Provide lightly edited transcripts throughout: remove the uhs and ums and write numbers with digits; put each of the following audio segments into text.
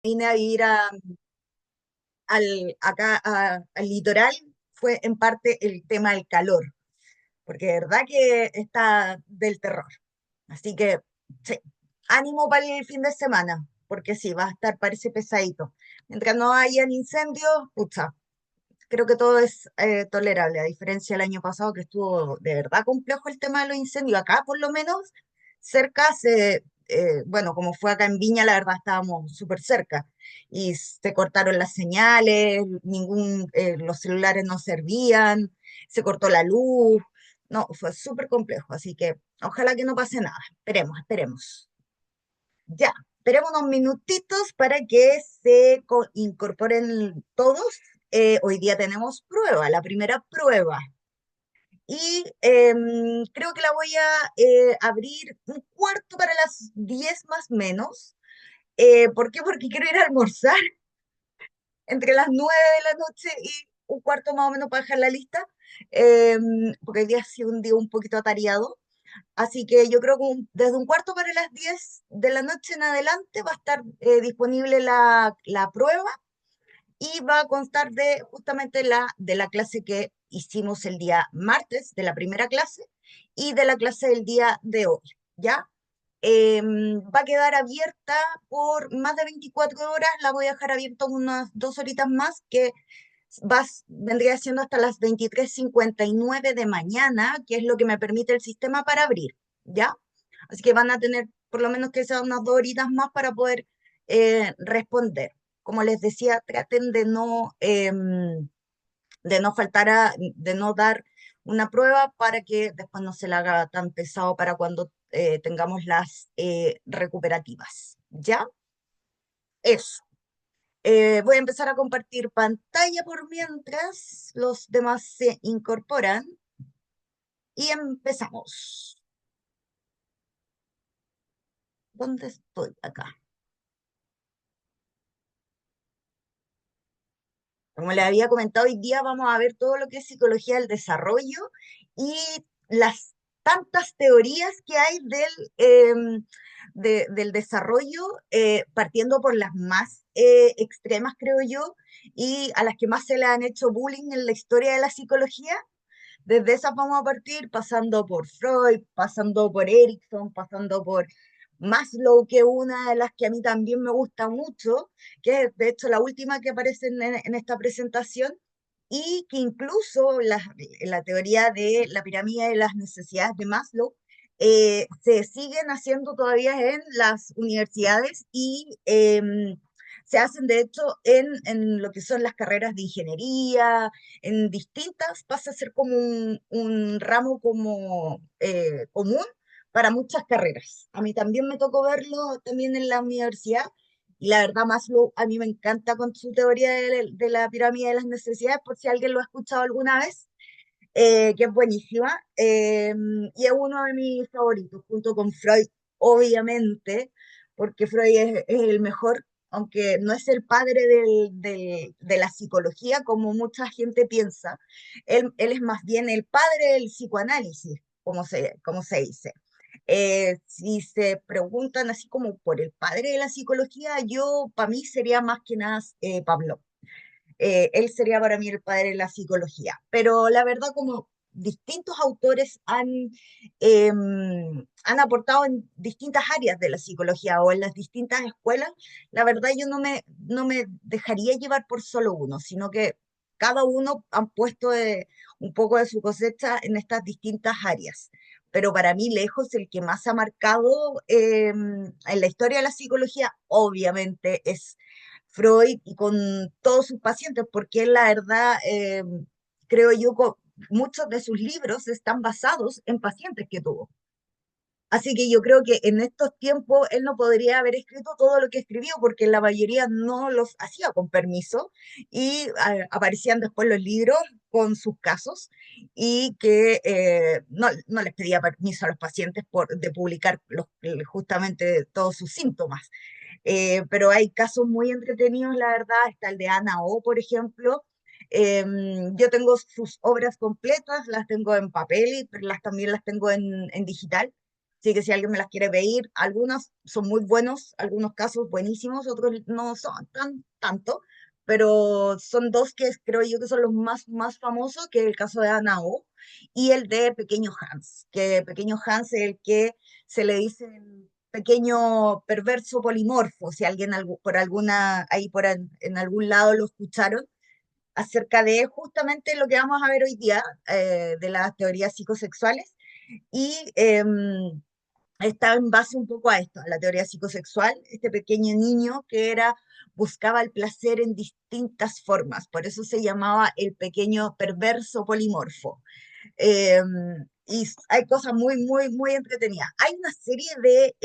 vine a vivir al litoral, fue en parte el tema del calor, porque de verdad que está del terror. Así que, sí, ánimo para el fin de semana, porque sí, va a estar, parece pesadito. Mientras no hayan incendios, pucha, creo que todo es tolerable, a diferencia del año pasado que estuvo de verdad complejo el tema de los incendios. Acá, por lo menos, cerca bueno, como fue acá en Viña, la verdad estábamos súper cerca y se cortaron las señales, los celulares no servían, se cortó la luz, no, fue súper complejo, así que ojalá que no pase nada. Esperemos, esperemos. Ya, esperemos unos minutitos para que incorporen todos. Hoy día tenemos prueba, la primera prueba. Y creo que la voy a abrir un cuarto para las 10 más menos. ¿Por qué? Porque quiero ir a almorzar entre las 9 de la noche y un cuarto más o menos para dejar la lista. Porque hoy día ha sido un día un poquito atareado. Así que yo creo que desde un cuarto para las 10 de la noche en adelante va a estar disponible la prueba y va a constar de justamente de la clase que hicimos el día martes, de la primera clase, y de la clase del día de hoy, ¿ya? Va a quedar abierta por más de 24 horas, la voy a dejar abierta unas 2 horitas más, que vendría siendo hasta las 23:59 de mañana, que es lo que me permite el sistema para abrir, ¿ya? Así que van a tener por lo menos que sean unas 2 horitas más para poder responder. Como les decía, traten de no de no dar una prueba para que después no se la haga tan pesado para cuando tengamos las recuperativas, ¿ya? Eso. Voy a empezar a compartir pantalla por mientras los demás se incorporan y empezamos. ¿Dónde estoy? Acá. Como les había comentado, hoy día vamos a ver todo lo que es psicología del desarrollo y las tantas teorías que hay del desarrollo, partiendo por las más extremas, creo yo, y a las que más se le han hecho bullying en la historia de la psicología. Desde esas vamos a partir, pasando por Freud, pasando por Erickson, pasando por Maslow, que es una de las que a mí también me gusta mucho, que es de hecho la última que aparece en esta presentación, y que incluso la teoría de la pirámide de las necesidades de Maslow se siguen haciendo todavía en las universidades y se hacen de hecho en lo que son las carreras de ingeniería, en distintas, pasa a ser como un ramo como común para muchas carreras. A mí también me tocó verlo también en la universidad y la verdad Maslow a mí me encanta con su teoría de la pirámide de las necesidades, por si alguien lo ha escuchado alguna vez, que es buenísima y es uno de mis favoritos, junto con Freud, obviamente, porque Freud es el mejor, aunque no es el padre de la psicología como mucha gente piensa, él es más bien el padre del psicoanálisis, como se dice. Si se preguntan así como por el padre de la psicología, yo, para mí sería más que nada Pablo. Él sería para mí el padre de la psicología. Pero la verdad, como distintos autores han aportado en distintas áreas de la psicología o en las distintas escuelas, la verdad yo no me dejaría llevar por solo uno, sino que cada uno han puesto un poco de su cosecha en estas distintas áreas. Pero para mí, lejos, el que más ha marcado en la historia de la psicología, obviamente, es Freud y con todos sus pacientes, porque él, la verdad, creo yo, muchos de sus libros están basados en pacientes que tuvo. Así que yo creo que en estos tiempos él no podría haber escrito todo lo que escribió porque la mayoría no los hacía con permiso y aparecían después los libros con sus casos y que no les pedía permiso a los pacientes de publicar justamente todos sus síntomas. Pero hay casos muy entretenidos, la verdad, está el de Ana O, por ejemplo. Yo tengo sus obras completas, las tengo en papel, pero también las tengo en digital Así que si alguien me las quiere pedir, algunos son muy buenos, algunos casos buenísimos, otros no son tanto, pero son dos que creo yo que son los más famosos, que es el caso de Ana O y el de Pequeño Hans, que Pequeño Hans es el que se le dice el pequeño perverso polimorfo, si alguien por alguna, ahí en algún lado lo escucharon, acerca de justamente lo que vamos a ver hoy día, de las teorías psicosexuales, y está en base un poco a esto, a la teoría psicosexual, este pequeño niño que buscaba el placer en distintas formas, por eso se llamaba el pequeño perverso polimorfo. Eh, y hay cosas muy entretenidas. Hay una serie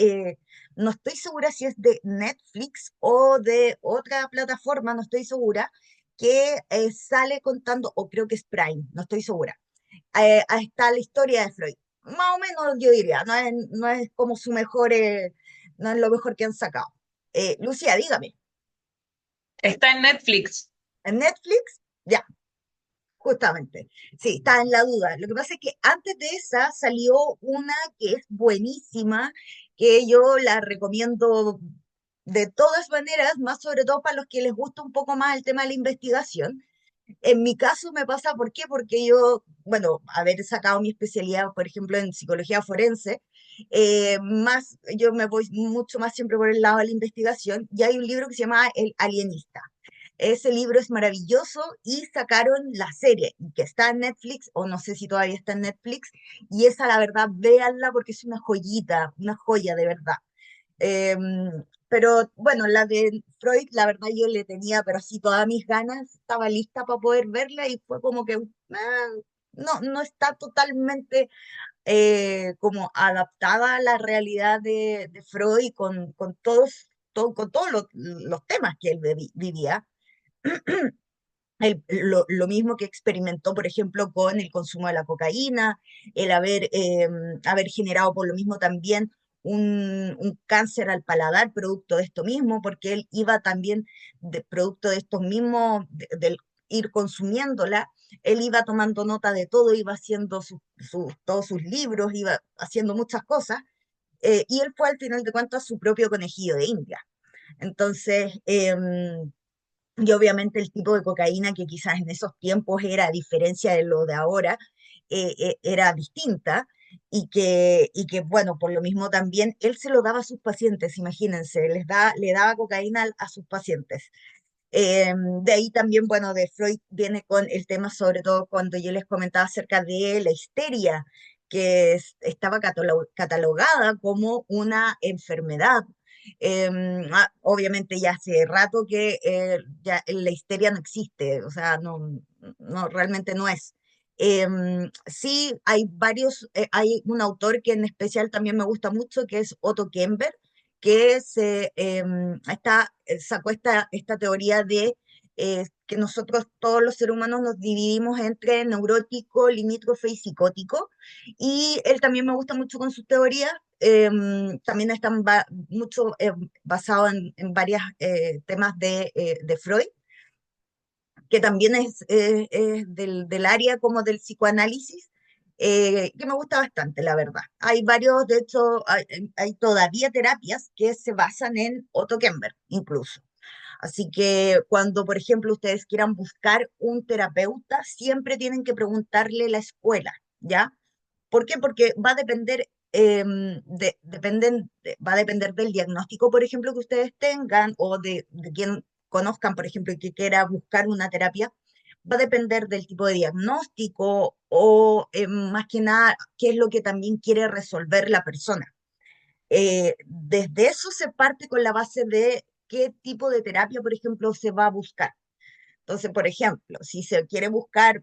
no estoy segura si es de Netflix o de otra plataforma, no estoy segura, que sale contando, o creo que es Prime, no estoy segura. Ahí está la historia de Freud. Más o menos yo diría, no es como no es lo mejor que han sacado. Lucía, dígame, Está en Netflix. ¿en Netflix? Ya, justamente. Sí, está en la duda. Lo que pasa es que antes de esa salió una que es buenísima, que yo la recomiendo de todas maneras, más sobre todo para los que les gusta un poco más el tema de la investigación. En mi caso me pasa, ¿por qué? Porque yo, bueno, haber sacado mi especialidad, por ejemplo, en psicología forense, yo me voy mucho más siempre por el lado de la investigación, y hay un libro que se llama El Alienista. Ese libro es maravilloso y sacaron la serie que está en Netflix, o no sé si todavía está en Netflix, y esa la verdad, véanla porque es una joyita, una joya de verdad. Eh, pero bueno, la de Freud, la verdad yo le tenía, pero así todas mis ganas, estaba lista para poder verla y fue como que no está totalmente como adaptada a la realidad de Freud con todos los temas que él vivía. Lo mismo que experimentó, por ejemplo, con el consumo de la cocaína, el haber generado por lo mismo también un cáncer al paladar producto de esto mismo, porque él iba también, producto de estos mismos, del ir consumiéndola, él iba tomando nota de todo, iba haciendo todos sus libros, iba haciendo muchas cosas, y él fue al final de cuentas su propio conejillo de India. Entonces, y obviamente el tipo de cocaína que quizás en esos tiempos era, a diferencia de lo de ahora, era distinta y que, bueno, por lo mismo también él se lo daba a sus pacientes, imagínense, le daba cocaína a sus pacientes. De ahí también, bueno, de Freud viene con el tema, sobre todo cuando yo les comentaba acerca de la histeria, que estaba catalogada como una enfermedad. Obviamente ya hace rato que ya la histeria no existe, o sea, no realmente no es. Sí, hay un autor que en especial también me gusta mucho, que es Otto Kemper, que sacó esta teoría de que nosotros, todos los seres humanos, nos dividimos entre neurótico, limítrofe y psicótico. Y él también me gusta mucho con sus teorías. También están mucho basados en varios temas de Freud, que también es del área como del psicoanálisis, que me gusta bastante, la verdad. Hay varios, de hecho, hay todavía terapias que se basan en Otto Kemper, incluso. Así que cuando, por ejemplo, ustedes quieran buscar un terapeuta, siempre tienen que preguntarle la escuela, ¿ya? ¿Por qué? Porque va a depender, va a depender del diagnóstico, por ejemplo, que ustedes tengan o de quien conozcan, por ejemplo, y que quiera buscar una terapia. Va a depender del tipo de diagnóstico o más que nada qué es lo que también quiere resolver la persona. Desde eso se parte con la base de qué tipo de terapia, por ejemplo, se va a buscar. Entonces, por ejemplo, si se quiere buscar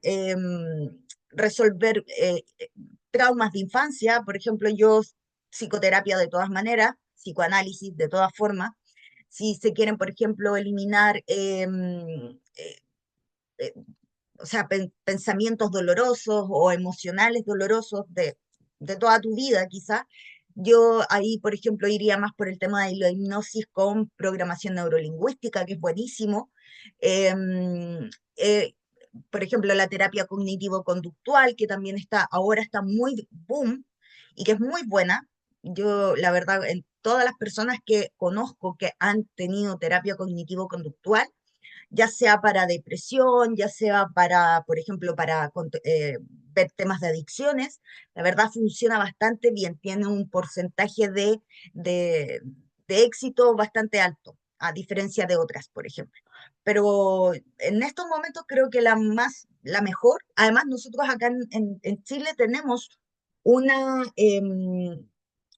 resolver traumas de infancia, por ejemplo, yo psicoterapia de todas maneras, psicoanálisis de todas formas. Si se quieren, por ejemplo, eliminar eh, o sea, pensamientos dolorosos o emocionales dolorosos de toda tu vida, quizá. Yo ahí, por ejemplo, iría más por el tema de la hipnosis con programación neurolingüística, que es buenísimo. Em, eh, por ejemplo, la terapia cognitivo-conductual, que también ahora está muy boom y que es muy buena. Yo, la verdad, en todas las personas que conozco que han tenido terapia cognitivo-conductual, ya sea para depresión, ya sea para, por ejemplo, para ver temas de adicciones, la verdad funciona bastante bien, tiene un porcentaje de, de éxito bastante alto, a diferencia de otras, por ejemplo. Pero en estos momentos creo que la mejor, además nosotros acá en Chile tenemos una,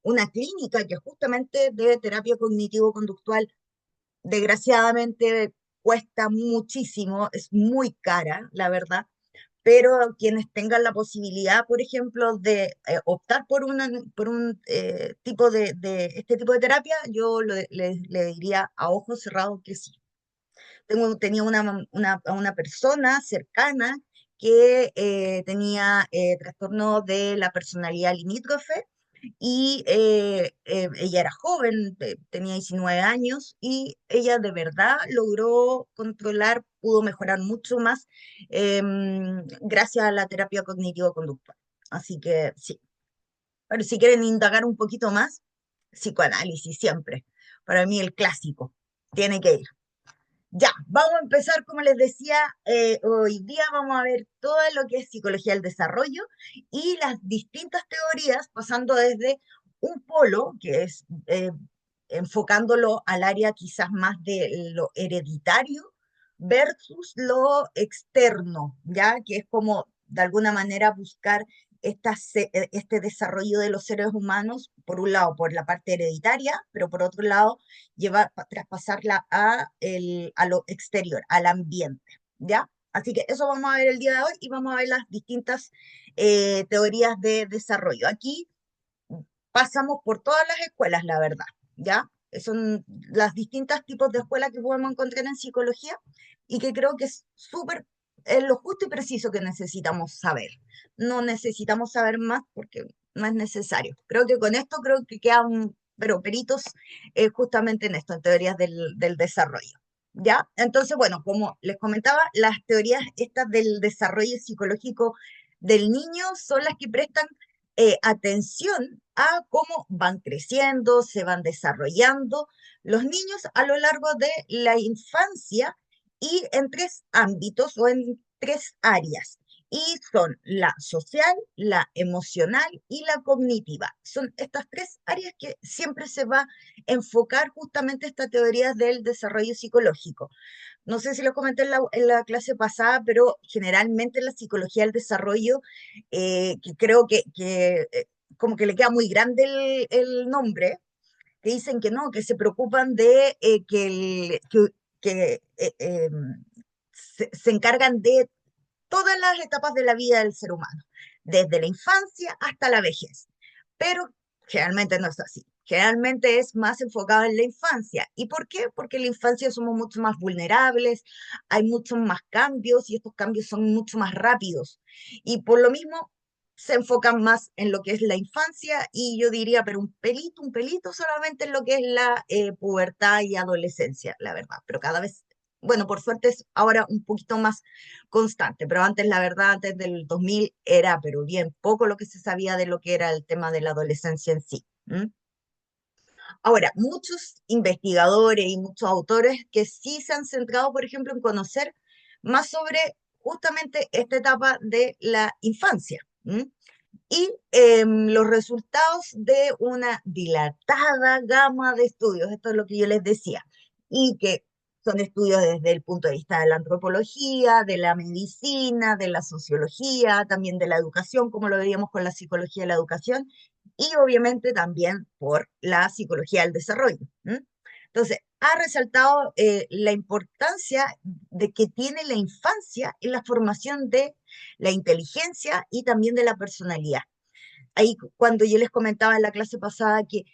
una clínica que justamente de terapia cognitivo-conductual. Desgraciadamente cuesta muchísimo, es muy cara, la verdad, pero quienes tengan la posibilidad, por ejemplo, de optar por un tipo este tipo de terapia, yo le diría a ojos cerrados que sí. Tenía una persona cercana que tenía trastorno de la personalidad limítrofe y ella era joven, tenía 19 años y ella de verdad logró controlar, pudo mejorar mucho más gracias a la terapia cognitivo-conductual. Así que sí, pero si quieren indagar un poquito más, psicoanálisis siempre. Para mí el clásico, tiene que ir. Ya, vamos a empezar, como les decía, hoy día vamos a ver todo lo que es psicología del desarrollo y las distintas teorías, pasando desde un polo, que es enfocándolo al área quizás más de lo hereditario, versus lo externo, ¿ya? Que es como de alguna manera buscar este desarrollo de los seres humanos, por un lado, por la parte hereditaria, pero por otro lado, traspasarla a lo exterior, al ambiente, ¿ya? Así que eso vamos a ver el día de hoy y vamos a ver las distintas teorías de desarrollo. Aquí pasamos por todas las escuelas, la verdad, ¿ya? Son las distintas tipos de escuelas que podemos encontrar en psicología y que creo que es súper, es lo justo y preciso que necesitamos saber. No necesitamos saber más porque no es necesario. Creo que con esto creo que quedan, pero peritos justamente en esto, en teorías del desarrollo. ¿Ya? Entonces, bueno, como les comentaba, las teorías estas del desarrollo psicológico del niño son las que prestan atención a cómo van creciendo, se van desarrollando los niños a lo largo de la infancia y en tres ámbitos o en tres áreas. Y son la social, la emocional y la cognitiva. Son estas tres áreas que siempre se va a enfocar justamente esta teoría del desarrollo psicológico. No sé si lo comenté en la clase pasada, pero generalmente en la psicología del desarrollo, que creo que como que le queda muy grande el nombre, que dicen que no, que se preocupan de se encargan de todas las etapas de la vida del ser humano, desde la infancia hasta la vejez. Pero generalmente no es así. Generalmente es más enfocado en la infancia. ¿Y por qué? Porque en la infancia somos mucho más vulnerables, hay muchos más cambios y estos cambios son mucho más rápidos. Y por lo mismo se enfocan más en lo que es la infancia y yo diría, pero un pelito solamente en lo que es la pubertad y adolescencia, la verdad. Pero cada vez, bueno, por suerte es ahora un poquito más constante, pero antes, la verdad, antes del 2000 era, pero bien poco lo que se sabía de lo que era el tema de la adolescencia en sí. ¿M? Ahora, muchos investigadores y muchos autores que sí se han centrado, por ejemplo, en conocer más sobre justamente esta etapa de la infancia. ¿M? Y los resultados de una dilatada gama de estudios, esto es lo que yo les decía, y que son estudios desde el punto de vista de la antropología, de la medicina, de la sociología, también de la educación, como lo veíamos con la psicología de la educación, y obviamente también por la psicología del desarrollo. ¿M? Entonces, ha resaltado la importancia de que tiene la infancia en la formación de la inteligencia y también de la personalidad. Ahí cuando yo les comentaba en la clase pasada que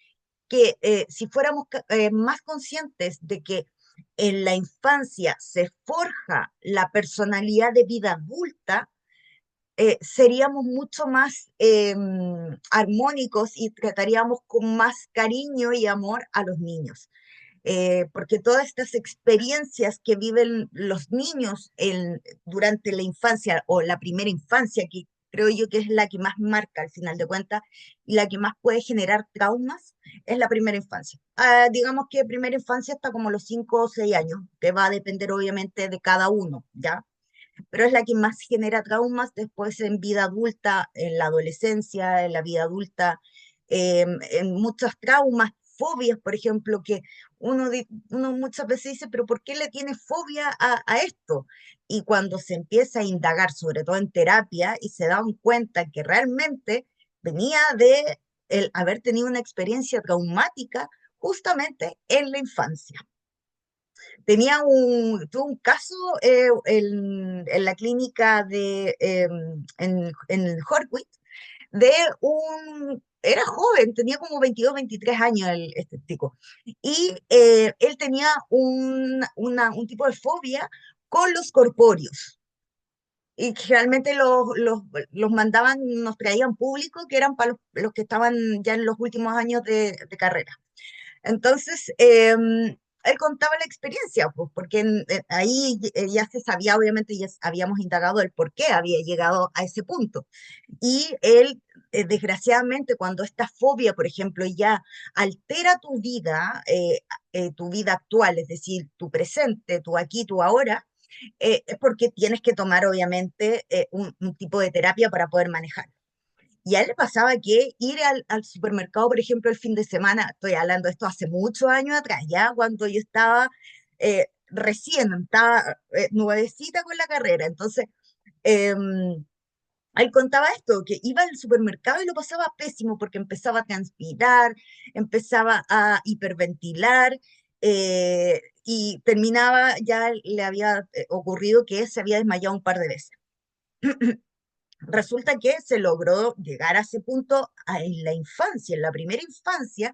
si fuéramos más conscientes de que en la infancia se forja la personalidad de vida adulta, seríamos mucho más armónicos y trataríamos con más cariño y amor a los niños. Porque todas estas experiencias que viven los niños durante la infancia o la primera infancia, creo yo que es la que más marca al final de cuentas y la que más puede generar traumas, es la primera infancia. Digamos que primera infancia hasta como los 5 o 6 años, que va a depender obviamente de cada uno, ¿ya? Pero es la que más genera traumas después en vida adulta, en la adolescencia, en la vida adulta, en muchos traumas, fobias, por ejemplo, que uno muchas veces dice, pero ¿por qué le tiene fobia a esto? Y cuando se empieza a indagar, sobre todo en terapia, y se dan cuenta que realmente venía de el haber tenido una experiencia traumática justamente en la infancia. Tuve un caso en la clínica en Horquit de era joven, tenía como 22 23 años este chico, y él tenía un tipo de fobia con los corpóreos. Y generalmente los mandaban, nos traían público, que eran para los que estaban ya en los últimos años de carrera. Entonces, él contaba la experiencia, pues, porque ahí ya se sabía, obviamente, ya habíamos indagado el por qué había llegado a ese punto. Y él, desgraciadamente, cuando esta fobia, por ejemplo, ya altera tu vida actual, es decir, tu presente, tu aquí, tu ahora, es porque tienes que tomar, obviamente, un tipo de terapia para poder manejar. Y a él le pasaba que ir al supermercado, por ejemplo, el fin de semana, estoy hablando de esto hace muchos años atrás, ya cuando yo estaba recién, estaba nuevecita con la carrera. Entonces, él contaba esto, que iba al supermercado y lo pasaba pésimo porque empezaba a transpirar, empezaba a hiperventilar, y terminaba, ya le había ocurrido que se había desmayado un par de veces. Resulta que se logró llegar a ese punto en la infancia, en la primera infancia,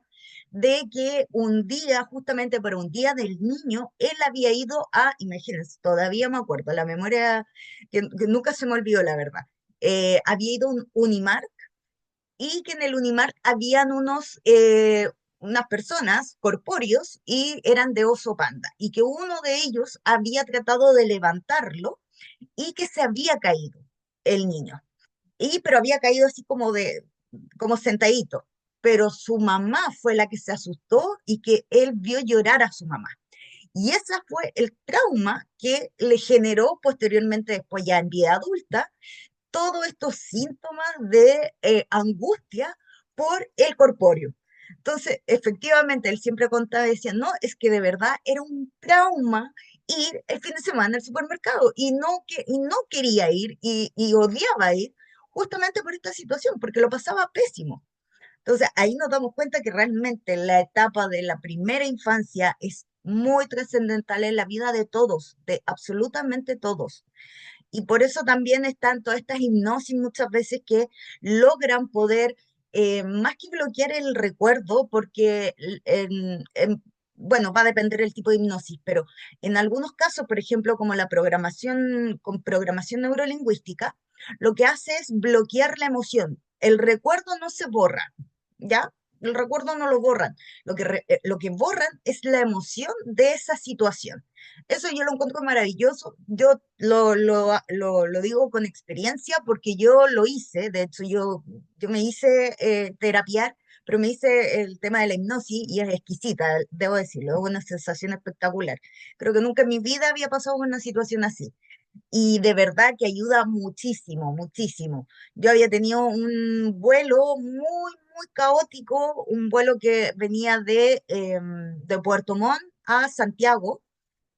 de que un día, justamente para un día del niño, él había ido imagínense, todavía me acuerdo, la memoria que nunca se me olvidó, la verdad, había ido a un Unimark y que en el Unimark habían unas personas corpóreos y eran de oso panda, y que uno de ellos había tratado de levantarlo y que se había caído el niño pero había caído así como sentadito. Pero su mamá fue la que se asustó y que él vio llorar a su mamá. Y ese fue el trauma que le generó posteriormente, después ya en vida adulta, todos estos síntomas de angustia por el corpóreo. Entonces, efectivamente, él siempre contaba y decía, no, es que de verdad era un trauma ir el fin de semana al supermercado y no quería ir y odiaba ir justamente por esta situación, porque lo pasaba pésimo. Entonces, ahí nos damos cuenta que realmente la etapa de la primera infancia es muy trascendental en la vida de todos, de absolutamente todos. Y por eso también están todas estas hipnosis muchas veces que logran poder, más que bloquear el recuerdo, porque bueno, va a depender del tipo de hipnosis, pero en algunos casos, por ejemplo, como la programación con programación neurolingüística, lo que hace es bloquear la emoción. El recuerdo no se borra, ¿ya? El recuerdo no lo borran. Lo que borran es la emoción de esa situación. Eso yo lo encuentro maravilloso. Yo lo digo con experiencia porque yo lo hice. De hecho, yo me hice terapiar, pero me hice el tema de la hipnosis y es exquisita, debo decirlo. Es una sensación espectacular. Creo que nunca en mi vida había pasado por una situación así. Y de verdad que ayuda muchísimo, muchísimo. Yo había tenido un vuelo muy caótico, un vuelo que venía de Puerto Montt a Santiago,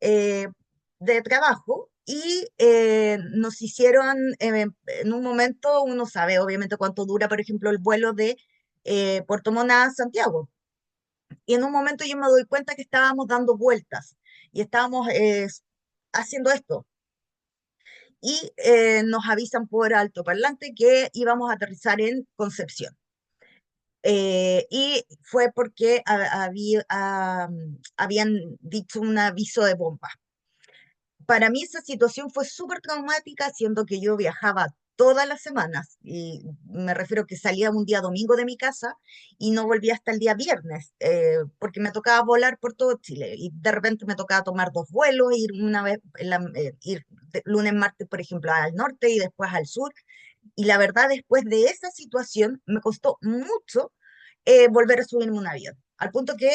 eh, de trabajo, y nos hicieron, en un momento, uno sabe obviamente cuánto dura, por ejemplo, el vuelo de Puerto Montt a Santiago. Y en un momento yo me doy cuenta que estábamos dando vueltas y estábamos haciendo esto y nos avisan por altoparlante que íbamos a aterrizar en Concepción. Y fue porque habían dicho un aviso de bomba. Para mí esa situación fue súper traumática, siendo que yo viajaba todas las semanas, y me refiero que salía un día domingo de mi casa y no volvía hasta el día viernes, porque me tocaba volar por todo Chile y de repente me tocaba tomar dos vuelos, ir una vez, ir lunes, martes, por ejemplo, al norte y después al sur. Y la verdad, después de esa situación, me costó mucho volver a subirme a un avión. Al punto que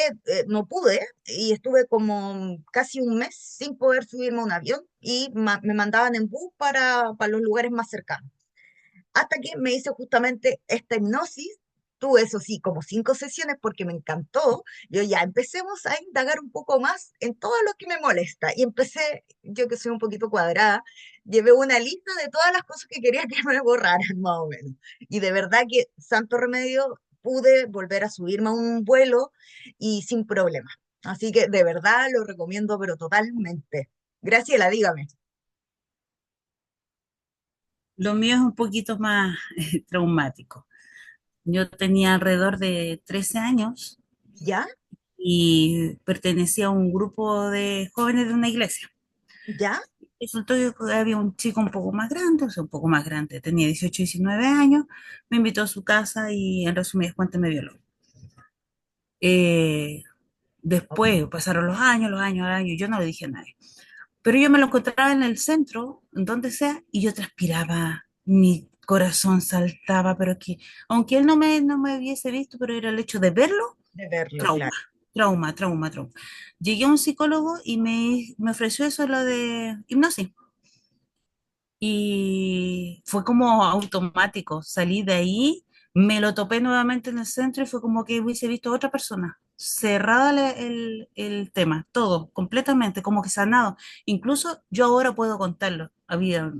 no pude y estuve como casi un mes sin poder subirme a un avión y me mandaban en bus para los lugares más cercanos. Hasta que me hice justamente esta hipnosis. Tuve eso sí, como 5 sesiones porque me encantó. Yo ya empecemos a indagar un poco más en todo lo que me molesta. Y empecé, yo que soy un poquito cuadrada, llevé una lista de todas las cosas que quería que me borraran, más o menos. Y de verdad que, santo remedio, pude volver a subirme a un vuelo y sin problema. Así que de verdad lo recomiendo, pero totalmente. Graciela, dígame. Lo mío es un poquito más traumático. Yo tenía alrededor de 13 años ¿Ya? y pertenecía a un grupo de jóvenes de una iglesia. ¿Ya? Resultó que había un chico un poco más grande, o sea, un poco más grande, tenía 18, 19 años, me invitó a su casa y en resumidas cuentas me violó. Eh, Después pasaron los años, los años, yo no le dije a nadie. Pero yo me lo encontraba en el centro, en donde sea, y yo transpiraba, mi corazón saltaba, pero que, aunque él no me hubiese visto, pero era el hecho de verlo, De verlo, trauma, claro. trauma. Llegué a un psicólogo y me ofreció eso, lo de hipnosis. Y fue como automático. Salí de ahí, me lo topé nuevamente en el centro y fue como que hubiese visto a otra persona. Cerrada el tema, todo, completamente, como que sanado. Incluso yo ahora puedo contarlo, había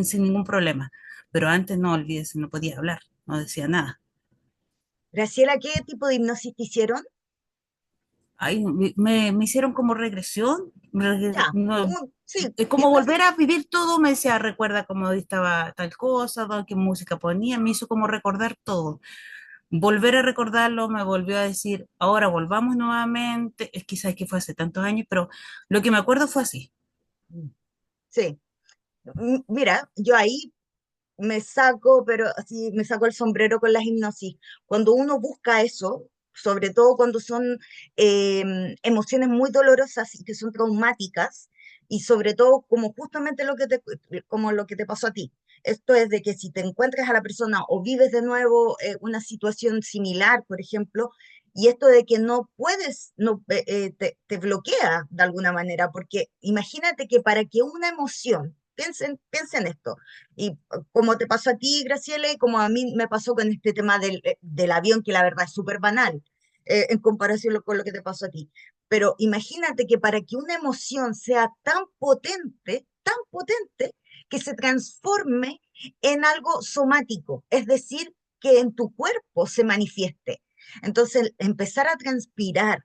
sin ningún problema. Pero antes no, olvídese, no podía hablar, no decía nada. Graciela, ¿qué tipo de hipnosis te hicieron? Ay, me hicieron como regresión, Ya, no, sí, es como hipnosis. volver a vivir todo, me decía, recuerda cómo estaba tal cosa, qué música ponía, me hizo como recordar todo. Volver a recordarlo me volvió a decir, ahora volvamos nuevamente, es quizás que fue hace tantos años, pero lo que me acuerdo fue así. Sí. Mira, yo ahí me saco, pero así me saco el sombrero con las hipnosis. Cuando uno busca eso, sobre todo cuando son emociones muy dolorosas y que son traumáticas, y sobre todo como justamente como lo que te pasó a ti. Esto es de que si te encuentras a la persona o vives de nuevo una situación similar, por ejemplo, y esto de que no puedes, no, te bloquea de alguna manera, porque imagínate que para que una emoción, piensen esto, y como te pasó a ti, Graciela, y como a mí me pasó con este tema del avión, que la verdad es súper banal en comparación con lo que te pasó a ti. Pero imagínate que para que una emoción sea tan potente, que se transforme en algo somático, es decir, que en tu cuerpo se manifieste. Entonces, empezar a transpirar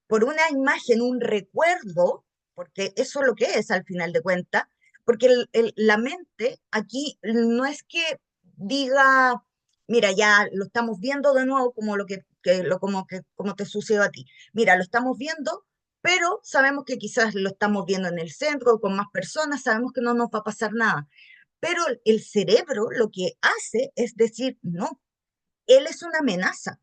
por una imagen, un recuerdo, porque eso es lo que es al final de cuentas, porque la mente aquí no es que diga, mira, ya lo estamos viendo de nuevo como como te sucedió a ti. Mira, lo estamos viendo, pero sabemos que quizás lo estamos viendo en el centro con más personas, sabemos que no nos va a pasar nada. Pero el cerebro lo que hace es decir, no, él es una amenaza.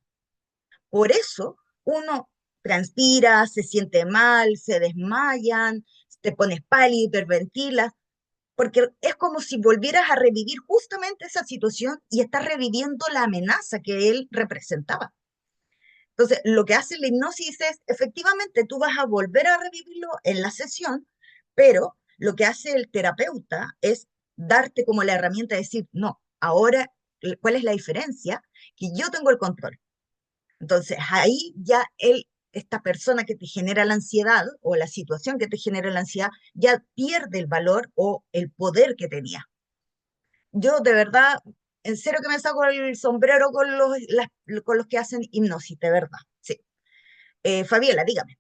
Por eso uno transpira, se siente mal, se desmayan, te pones pálido, hiperventilas, porque es como si volvieras a revivir justamente esa situación y estás reviviendo la amenaza que él representaba. Entonces, lo que hace la hipnosis es, efectivamente, tú vas a volver a revivirlo en la sesión, pero lo que hace el terapeuta es darte como la herramienta de decir, no, ahora, ¿cuál es la diferencia? Que yo tengo el control. Entonces, ahí ya esta persona que te genera la ansiedad o la situación que te genera la ansiedad ya pierde el valor o el poder que tenía. Yo de verdad, en serio que me saco el sombrero con los que hacen hipnosis, de verdad. Sí. Fabiola, dígame.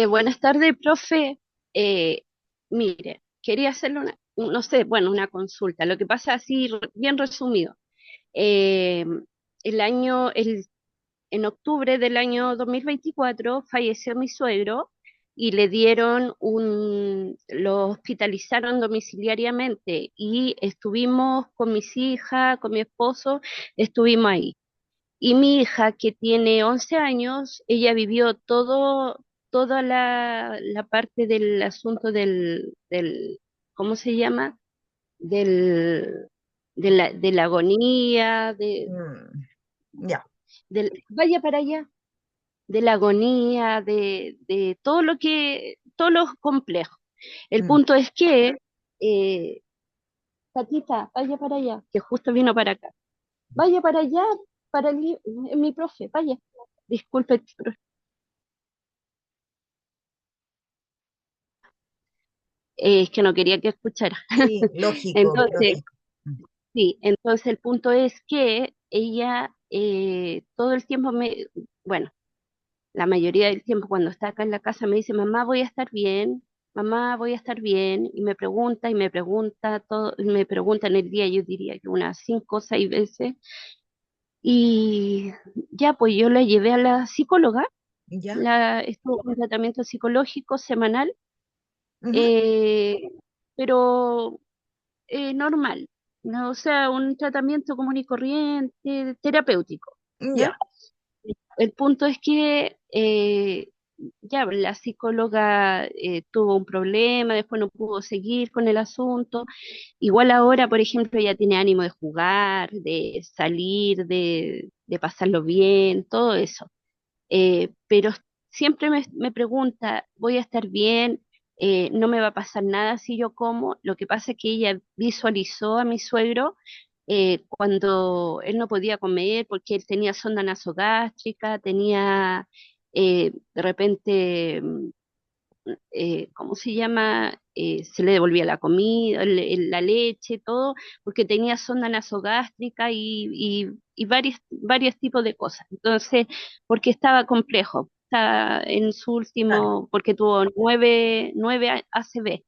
Buenas tardes, profe. Eh, Mire, quería hacerle no sé, bueno, una consulta. Lo que pasa así, bien resumido. Eh, el año, el, en octubre del año 2024 falleció mi suegro y lo hospitalizaron domiciliariamente y estuvimos con mis hijas, con mi esposo, estuvimos ahí. Y mi hija, que tiene 11 años, ella vivió toda la parte del asunto ¿cómo se llama? del, de la agonía, Mm, ya. vaya para allá, de la agonía, de todo todo lo complejo. El Mm, punto es que, eh, Catita, vaya para allá, que justo vino para acá. Vaya para allá, mi profe, vaya. Disculpe, profe. Es que no quería que escuchara. sí, lógico, Entonces, lógico. Mm, sí, entonces el punto es que ella todo el tiempo bueno, la mayoría del tiempo cuando está acá en la casa me dice, mamá, voy a estar bien, y me pregunta, todo, me pregunta en el día, yo diría que unas 5 o 6 veces, y ya, pues yo la llevé a la psicóloga, ya. estuvo en un tratamiento psicológico semanal, Ujú, eh, pero normal, ¿no? O sea, un tratamiento común y corriente, terapéutico, ¿ya? ya. El punto es que ya la psicóloga tuvo un problema, después no pudo seguir con el asunto. Igual ahora, por ejemplo, ella tiene ánimo de jugar, de salir, de pasarlo bien, todo eso. Pero siempre me pregunta, ¿voy a estar bien? ¿No me va a pasar nada si yo como? Lo que pasa es que ella visualizó a mi suegro cuando él no podía comer porque él tenía sonda nasogástrica, tenía de repente ¿cómo se llama? Se le devolvía la comida, la leche, todo, porque tenía sonda nasogástrica y varios tipos de cosas. Entonces, porque estaba complejo, está en su Claro. último, porque tuvo nueve ACV.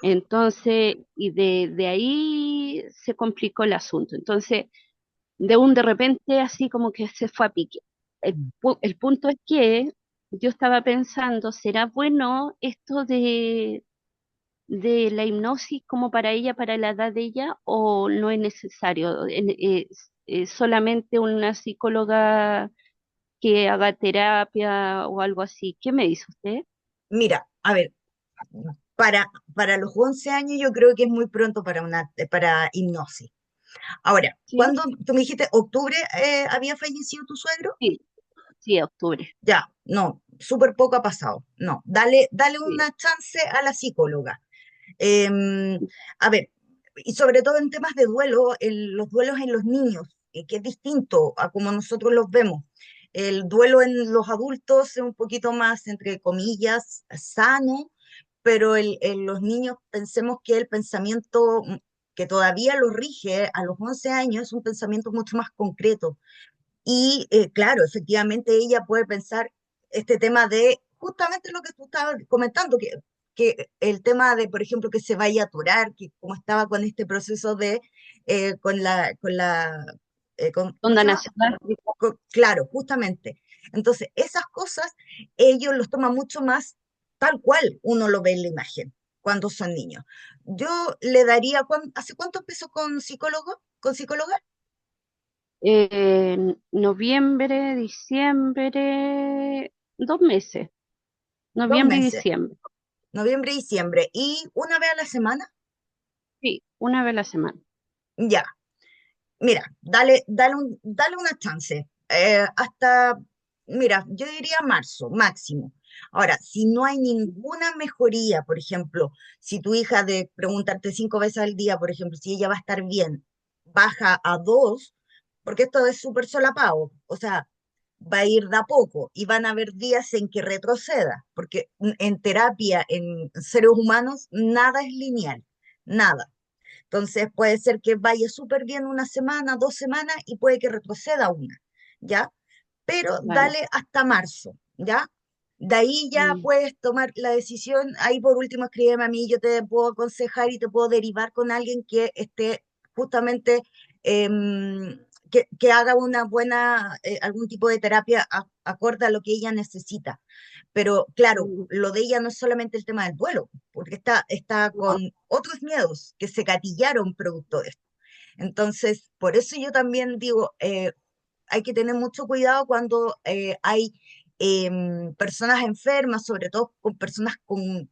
Entonces, y de ahí se complicó el asunto. Entonces, de repente así como que se fue a pique. El punto es que yo estaba pensando, ¿será bueno esto de la hipnosis como para ella, para la edad de ella, o no es necesario? Solamente una psicóloga que haga terapia o algo así. ¿Qué me dice usted? Mira, a ver, para los 11 años yo creo que es muy pronto para hipnosis. Ahora, Sí, cuando tú me dijiste octubre había fallecido tu suegro, sí, sí, octubre. ya, no, súper poco ha pasado. No, dale Sí. una chance a la psicóloga. A ver, y sobre todo en temas de duelo, los duelos en los niños, que es distinto a como nosotros los vemos. El duelo en los adultos es un poquito más, entre comillas, sano, pero en los niños pensemos que el pensamiento que todavía los rige a los 11 años es un pensamiento mucho más concreto. Y claro, efectivamente ella puede pensar este tema de justamente lo que tú estabas comentando, que el tema de, por ejemplo, que se vaya a aturar, que como estaba con este proceso de, ¿cómo Onda se llama? nacional. Claro, justamente. Entonces, esas cosas ellos los toman mucho más tal cual uno lo ve en la imagen cuando son niños. Yo le daría, ¿hace cuánto empezó con psicólogo, con psicóloga? Noviembre, diciembre, 2 meses, Dos noviembre y meses, diciembre. noviembre y diciembre, y una vez a la semana, Sí, una vez a la semana. ya. Mira, dale una chance. Hasta, mira, yo diría marzo, máximo. Ahora, si no hay ninguna mejoría, por ejemplo, si tu hija de preguntarte 5 veces al día, por ejemplo, si ella va a estar bien, baja a 2, porque esto es súper solapado, o sea, va a ir de a poco y van a haber días en que retroceda, porque en terapia, en seres humanos, nada es lineal, nada. Entonces puede ser que vaya súper bien una semana, 2 semanas y puede que retroceda una, ¿ya? Pero Vale. dale hasta marzo, ¿ya? De ahí ya Mm, puedes tomar la decisión. Ahí por último escríbeme a mí, yo te puedo aconsejar y te puedo derivar con alguien que esté justamente, que haga una buena, algún tipo de terapia acorde a lo que ella necesita. Pero claro, mm, lo de ella no es solamente el tema del duelo, porque está no, con otros miedos que se gatillaron producto de esto. Entonces, por eso yo también digo, hay que tener mucho cuidado cuando hay personas enfermas, sobre todo con personas con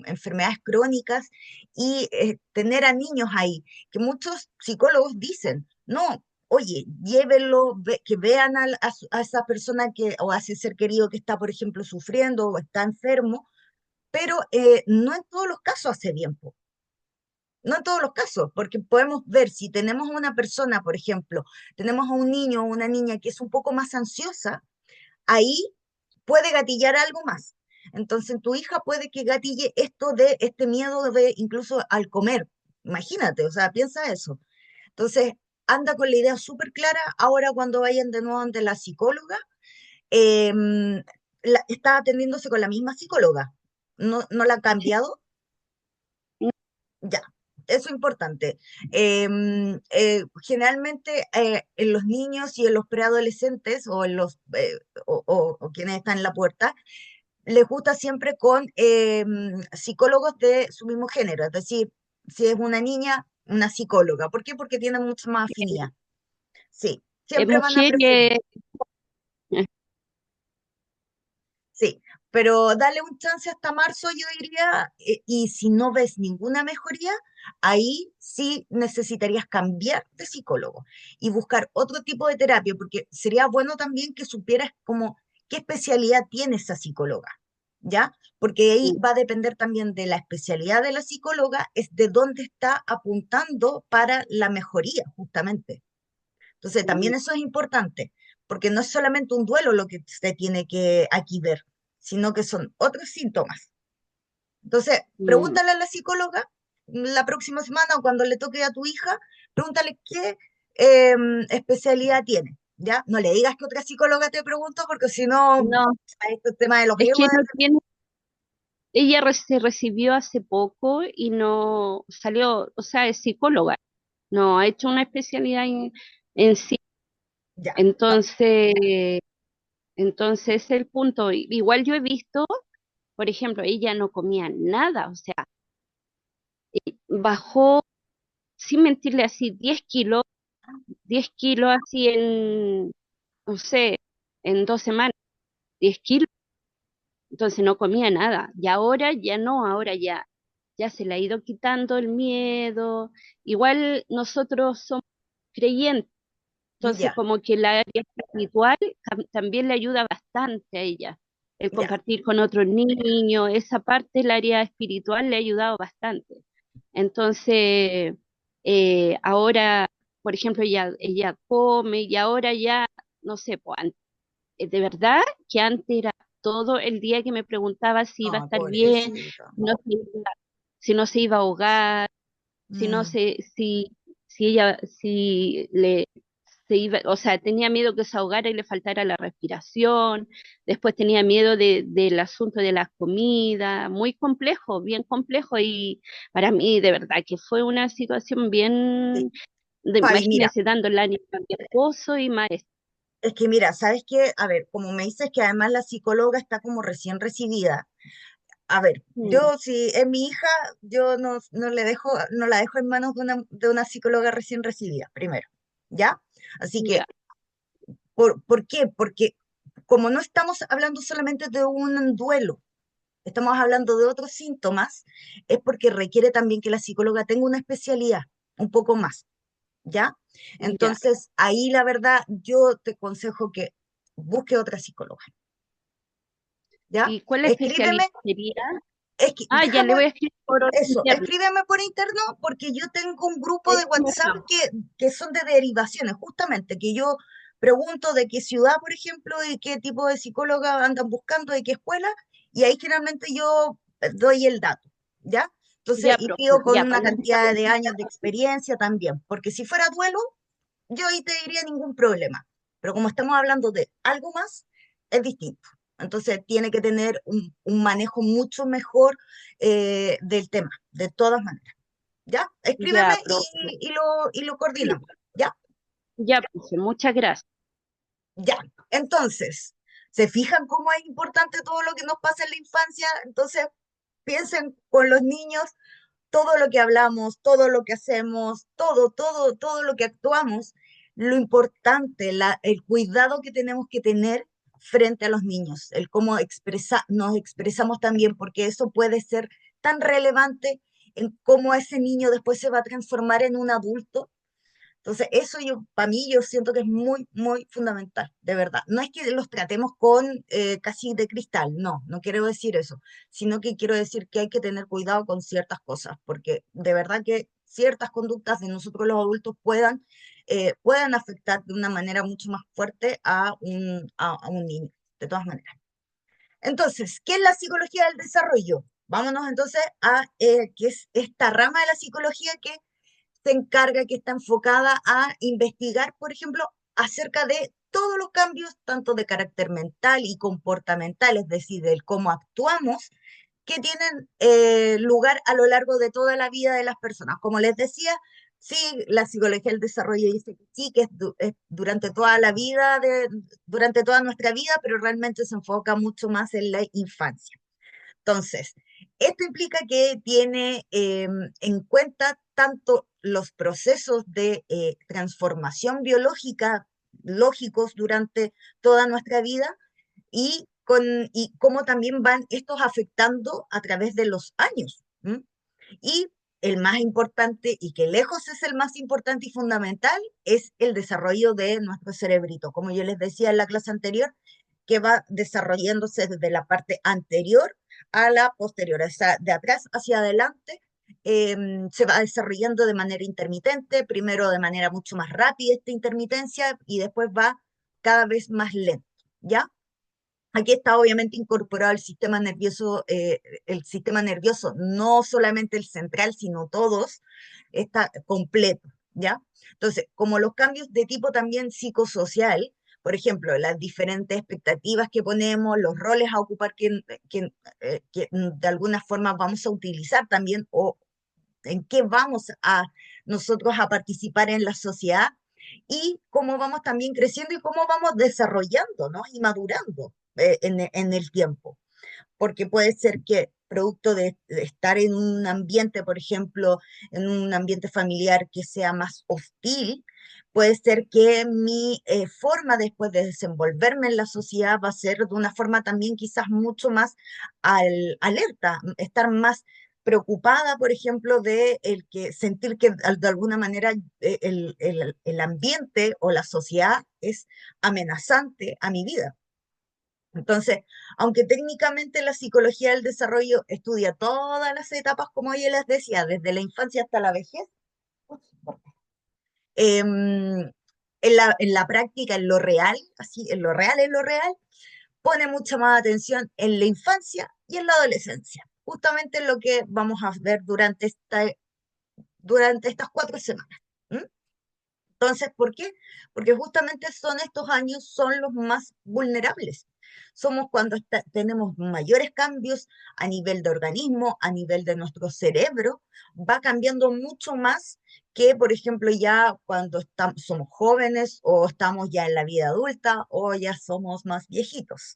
enfermedades crónicas, y tener a niños ahí, que muchos psicólogos dicen, no, oye, llévenlo, que vean a esa persona que, o a ese ser querido que está, por ejemplo, sufriendo o está enfermo, pero no en todos los casos hace bien, po. No en todos los casos, porque podemos ver si tenemos a una persona, por ejemplo, tenemos a un niño o una niña que es un poco más ansiosa, ahí puede gatillar algo más. Entonces, tu hija puede que gatille esto de este miedo de incluso al comer. Imagínate, o sea, piensa eso. Entonces, anda con la idea súper clara. Ahora, cuando vayan de nuevo ante la psicóloga, está atendiéndose con la misma psicóloga. ¿No la ha Sí, cambiado? Ya, eso es importante. Generalmente en los niños y en los preadolescentes o en o quienes están en la puerta, les gusta siempre con psicólogos de su mismo género, es decir, si es una niña, una psicóloga. ¿Por qué? Porque tienen mucha más afinidad. Sí, siempre van a preferir. mujeres, Sí, pero dale un chance hasta marzo, yo diría, y si no ves ninguna mejoría, ahí sí necesitarías cambiar de psicólogo y buscar otro tipo de terapia, porque sería bueno también que supieras como qué especialidad tiene esa psicóloga, ¿ya? Porque ahí va a depender también de la especialidad de la psicóloga, es de dónde está apuntando para la mejoría, justamente. Entonces, también eso es importante, porque no es solamente un duelo lo que se tiene que aquí ver, sino que son otros síntomas. Entonces, mm, pregúntale a la psicóloga la próxima semana o cuando le toque a tu hija, pregúntale qué especialidad tiene, ¿ya? No le digas que otra psicóloga te preguntó, porque si no, no, este tema de los es riesgos que no de... tiene, ella se recibió hace poco y no salió, o sea, es psicóloga, no ha hecho una especialidad en sí. Ya, no, Entonces, entonces el punto, igual yo he visto, por ejemplo, ella no comía nada, o sea, bajó, sin mentirle así, 10 kilos así en, no sé, en 2 semanas, 10 kilos, entonces no comía nada. Y ahora ya no, ahora ya se le ha ido quitando el miedo. Igual nosotros somos creyentes, entonces ya, como que la área espiritual también le ayuda bastante a ella. El ya, compartir con otros niños, esa parte, el área espiritual le ha ayudado bastante. Entonces, ahora, por ejemplo, ella come y ahora ya, no sé, pues, de verdad que antes era todo el día que me preguntaba si iba a no, estar bien, pobrecita. si no se iba, si no se iba a ahogar, si no Mm, se, si ella, si le se iba, o sea, tenía miedo que se ahogara y le faltara la respiración, después tenía miedo del asunto de las comidas, muy complejo, bien complejo, y para mí de verdad que fue una situación sí. bien, Fabi, mira, imagínese dando el ánimo a mi esposo y maestro. es que mira, ¿sabes qué? A ver, como me dices que además la psicóloga está como recién recibida, a ver, Mm, yo si es mi hija, yo no le dejo, no la dejo en manos de una psicóloga recién recibida, primero, ¿ya? Así que, ya, ¿por qué? Porque como no estamos hablando solamente de un duelo, estamos hablando de otros síntomas, es porque requiere también que la psicóloga tenga una especialidad, un poco más, ¿ya? ya. Entonces, ahí la verdad, yo te aconsejo que busque otra psicóloga, ¿ya? ¿Y cuál especialidad Escríbeme, sería? Ah, ya le déjame voy a escribir por eso, interno. escríbeme por interno porque yo tengo un grupo de Eso WhatsApp mejor. que son de derivaciones, justamente, que yo pregunto de qué ciudad, por ejemplo, y qué tipo de psicóloga andan buscando, de qué escuela, y ahí generalmente yo doy el dato, ¿ya? Entonces, Ya, y profe, pido con ya, una para la cantidad de años de experiencia también, porque si fuera duelo, yo ahí te diría ningún problema, pero como estamos hablando de algo más, es distinto. Entonces tiene que tener un manejo mucho mejor del tema, de todas maneras. ¿Ya? Escríbeme ya, profe, y lo coordinamos. ¿Ya? ya, profe, muchas gracias. Ya. Entonces, ¿se fijan cómo es importante todo lo que nos pasa en la infancia? Entonces, piensen con los niños todo lo que hablamos, todo lo que hacemos, todo lo que actuamos, lo importante, el cuidado que tenemos que tener frente a los niños, el cómo nos expresamos también, porque eso puede ser tan relevante en cómo ese niño después se va a transformar en un adulto. Entonces, eso yo, para mí, yo siento que es muy, muy fundamental, de verdad. No es que los tratemos con casi de cristal, no, no quiero decir eso, sino que quiero decir que hay que tener cuidado con ciertas cosas, porque de verdad que ciertas conductas de nosotros los adultos puedan afectar de una manera mucho más fuerte a un niño, de todas maneras. Entonces, ¿qué es la psicología del desarrollo? Vámonos entonces a qué es esta rama de la psicología que se encarga, que está enfocada a investigar, por ejemplo, acerca de todos los cambios, tanto de carácter mental y comportamental, es decir, del cómo actuamos, que tienen lugar a lo largo de toda la vida de las personas. Como les decía, sí, la psicología del desarrollo dice que sí, que es durante toda la vida, durante toda nuestra vida, pero realmente se enfoca mucho más en la infancia. Entonces, esto implica que tiene en cuenta tanto los procesos de transformación biológica lógicos durante toda nuestra vida y cómo también van estos afectando a través de los años. ¿M? Y el más importante, y que lejos es el más importante y fundamental, es el desarrollo de nuestro cerebrito. Como yo les decía en la clase anterior, que va desarrollándose desde la parte anterior a la posterior, o sea, de atrás hacia adelante, se va desarrollando de manera intermitente, primero de manera mucho más rápida esta intermitencia y después va cada vez más lento, ¿ya? Aquí está obviamente incorporado el sistema nervioso, no solamente el central, sino todos, está completo, ¿ya? Entonces, como los cambios de tipo también psicosocial, por ejemplo, las diferentes expectativas que ponemos, los roles a ocupar que de alguna forma vamos a utilizar también, o en qué vamos a nosotros a participar en la sociedad, y cómo vamos también creciendo y cómo vamos desarrollando, ¿no? Y madurando en el tiempo. Porque puede ser que producto de estar en un ambiente, por ejemplo, en un ambiente familiar que sea más hostil, puede ser que mi forma después de desenvolverme en la sociedad va a ser de una forma también quizás mucho más alerta, estar más preocupada, por ejemplo, de sentir que de alguna manera el ambiente o la sociedad es amenazante a mi vida. Entonces, aunque técnicamente la psicología del desarrollo estudia todas las etapas, como ella les decía, desde la infancia hasta la vejez, en la práctica, en lo real, pone mucha más atención en la infancia y en la adolescencia. Justamente lo que vamos a ver durante estas 4 semanas. ¿M? Entonces, ¿por qué? Porque justamente estos años son los más vulnerables. Somos cuando tenemos mayores cambios a nivel de organismo, a nivel de nuestro cerebro, va cambiando mucho más que, por ejemplo, ya cuando somos jóvenes o estamos ya en la vida adulta o ya somos más viejitos.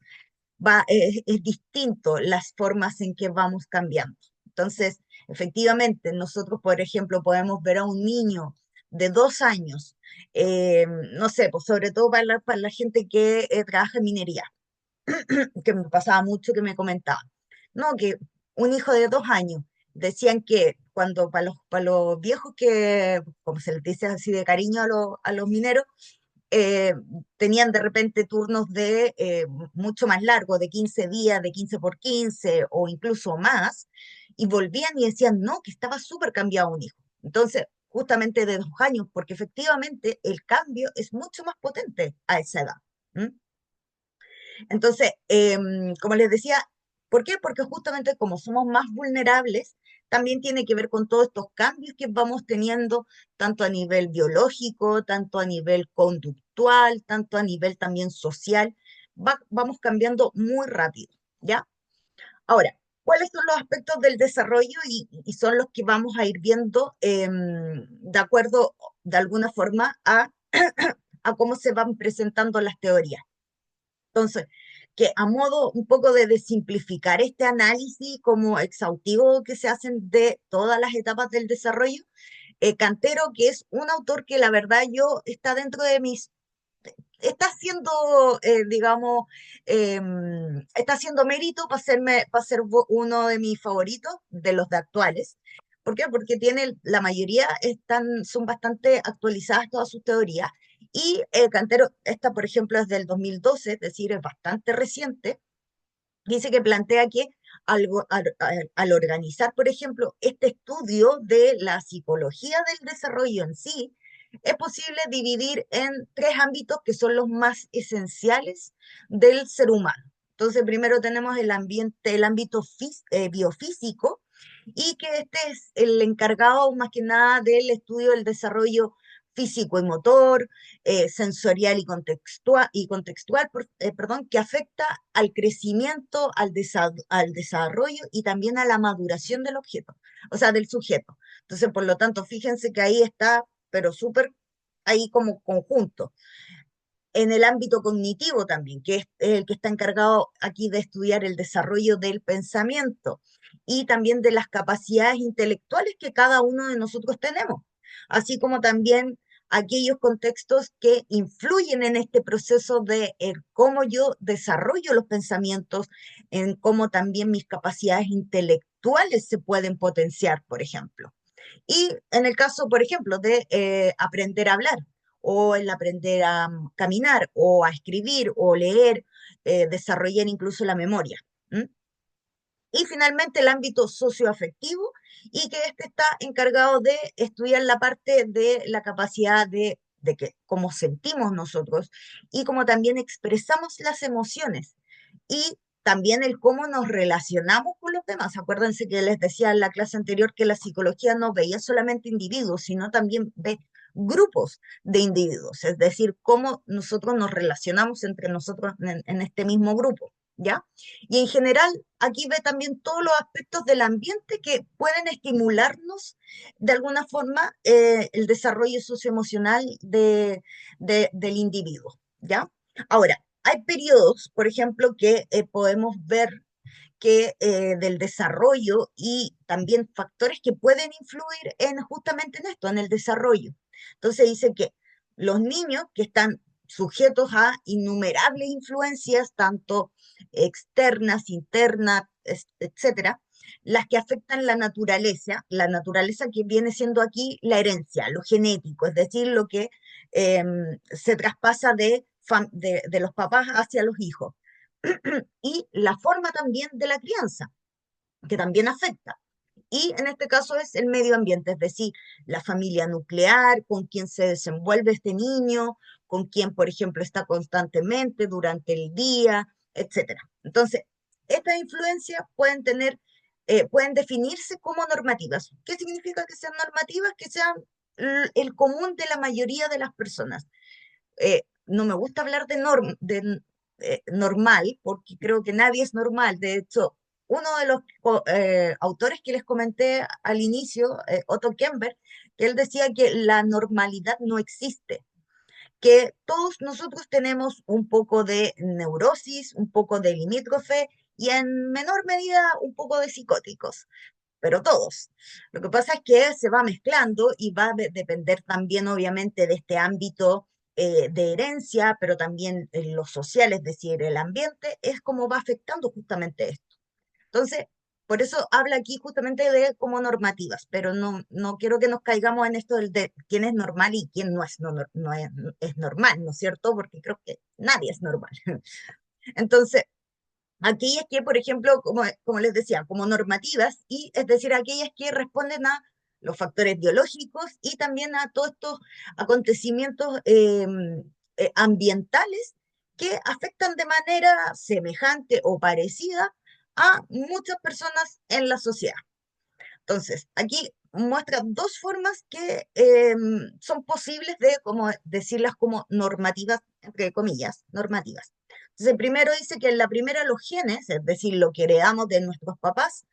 Es distinto las formas en que vamos cambiando. Entonces, efectivamente, nosotros, por ejemplo, podemos ver a un niño de 2 años, no sé, pues sobre todo para la gente que trabaja en minería, que me pasaba mucho que me comentaban, no, que un hijo de 2 años, decían que cuando para los viejos que, como se les dice así de cariño a los mineros, eh, tenían de repente turnos de mucho más largos, de 15 días, de 15 por 15 o incluso más, y volvían y decían, no, que estaba súper cambiado un hijo. Entonces, justamente de 2 años, porque efectivamente el cambio es mucho más potente a esa edad. ¿M? Entonces, como les decía, ¿por qué? Porque justamente como somos más vulnerables, también tiene que ver con todos estos cambios que vamos teniendo, tanto a nivel biológico, tanto a nivel conductual, tanto a nivel también social. Vamos cambiando muy rápido, ¿ya? Ahora, ¿cuáles son los aspectos del desarrollo? Y son los que vamos a ir viendo de acuerdo, de alguna forma, a cómo se van presentando las teorías. Entonces, que a modo un poco de simplificar este análisis como exhaustivo que se hacen de todas las etapas del desarrollo, Cantero, que es un autor que la verdad está dentro de mis está haciendo, digamos, está haciendo mérito para ser uno de mis favoritos, de los de actuales. ¿Por qué? Porque la mayoría son bastante actualizadas todas sus teorías. Y Cantero, esta por ejemplo es del 2012, es decir, es bastante reciente. Dice que plantea que al organizar, por ejemplo, este estudio de la psicología del desarrollo en sí, es posible dividir en tres ámbitos que son los más esenciales del ser humano. Entonces, primero tenemos el ambiente, el ámbito biofísico, y que este es el encargado más que nada del estudio del desarrollo físico y motor, sensorial y contextual, perdón, que afecta al crecimiento, al desarrollo y también a la maduración del objeto, o sea, del sujeto. Entonces, por lo tanto, fíjense que ahí está, pero súper ahí como conjunto. En el ámbito cognitivo también, que es el que está encargado aquí de estudiar el desarrollo del pensamiento y también de las capacidades intelectuales que cada uno de nosotros tenemos, así como también aquellos contextos que influyen en este proceso de cómo yo desarrollo los pensamientos, en cómo también mis capacidades intelectuales se pueden potenciar, por ejemplo. Y en el caso, por ejemplo, de aprender a hablar, o el aprender a caminar, o a escribir, o leer, desarrollar incluso la memoria. ¿M? Y finalmente el ámbito socioafectivo, y que este está encargado de estudiar la parte de la capacidad de que, cómo sentimos nosotros y cómo también expresamos las emociones. Y también el cómo nos relacionamos con los demás. Acuérdense que les decía en la clase anterior que la psicología no veía solamente individuos, sino también ve grupos de individuos, es decir, cómo nosotros nos relacionamos entre nosotros en este mismo grupo, ¿ya? Y en general, aquí ve también todos los aspectos del ambiente que pueden estimularnos de alguna forma el desarrollo socioemocional del individuo, ¿ya? Ahora, hay periodos, por ejemplo, que podemos ver que del desarrollo y también factores que pueden influir en justamente en esto, en el desarrollo. Entonces dice que los niños que están sujetos a innumerables influencias, tanto externas, internas, etcétera, las que afectan la naturaleza que viene siendo aquí la herencia, lo genético, es decir, lo que se traspasa de los papás hacia los hijos. Y la forma también de la crianza, que también afecta. Y en este caso es el medio ambiente, es decir, la familia nuclear, con quien se desenvuelve este niño, con quien, por ejemplo, está constantemente durante el día, etcétera. Entonces, estas influencias pueden definirse como normativas. ¿Qué significa que sean normativas? Que sean el común de la mayoría de las personas. No me gusta hablar de normal, porque creo que nadie es normal. De hecho, uno de los autores que les comenté al inicio, Otto Kemper, que él decía que la normalidad no existe, que todos nosotros tenemos un poco de neurosis, un poco de limítrofe y en menor medida un poco de psicóticos, pero todos. Lo que pasa es que se va mezclando y va a depender también, obviamente, de este ámbito de herencia, pero también en lo social, es decir, el ambiente, es como va afectando justamente esto. Entonces, por eso habla aquí justamente de como normativas, pero no quiero que nos caigamos en esto de quién es normal y quién no es, es normal, ¿no es cierto? Porque creo que nadie es normal. Entonces, aquellas que, por ejemplo, como les decía, como normativas, y es decir, aquellas que responden a los factores biológicos y también a todos estos acontecimientos ambientales que afectan de manera semejante o parecida a muchas personas en la sociedad. Entonces, aquí muestra dos formas que son posibles de como decirlas como normativas, entre comillas, normativas. Entonces, primero dice que en la primera los genes, es decir, lo que heredamos de nuestros papás,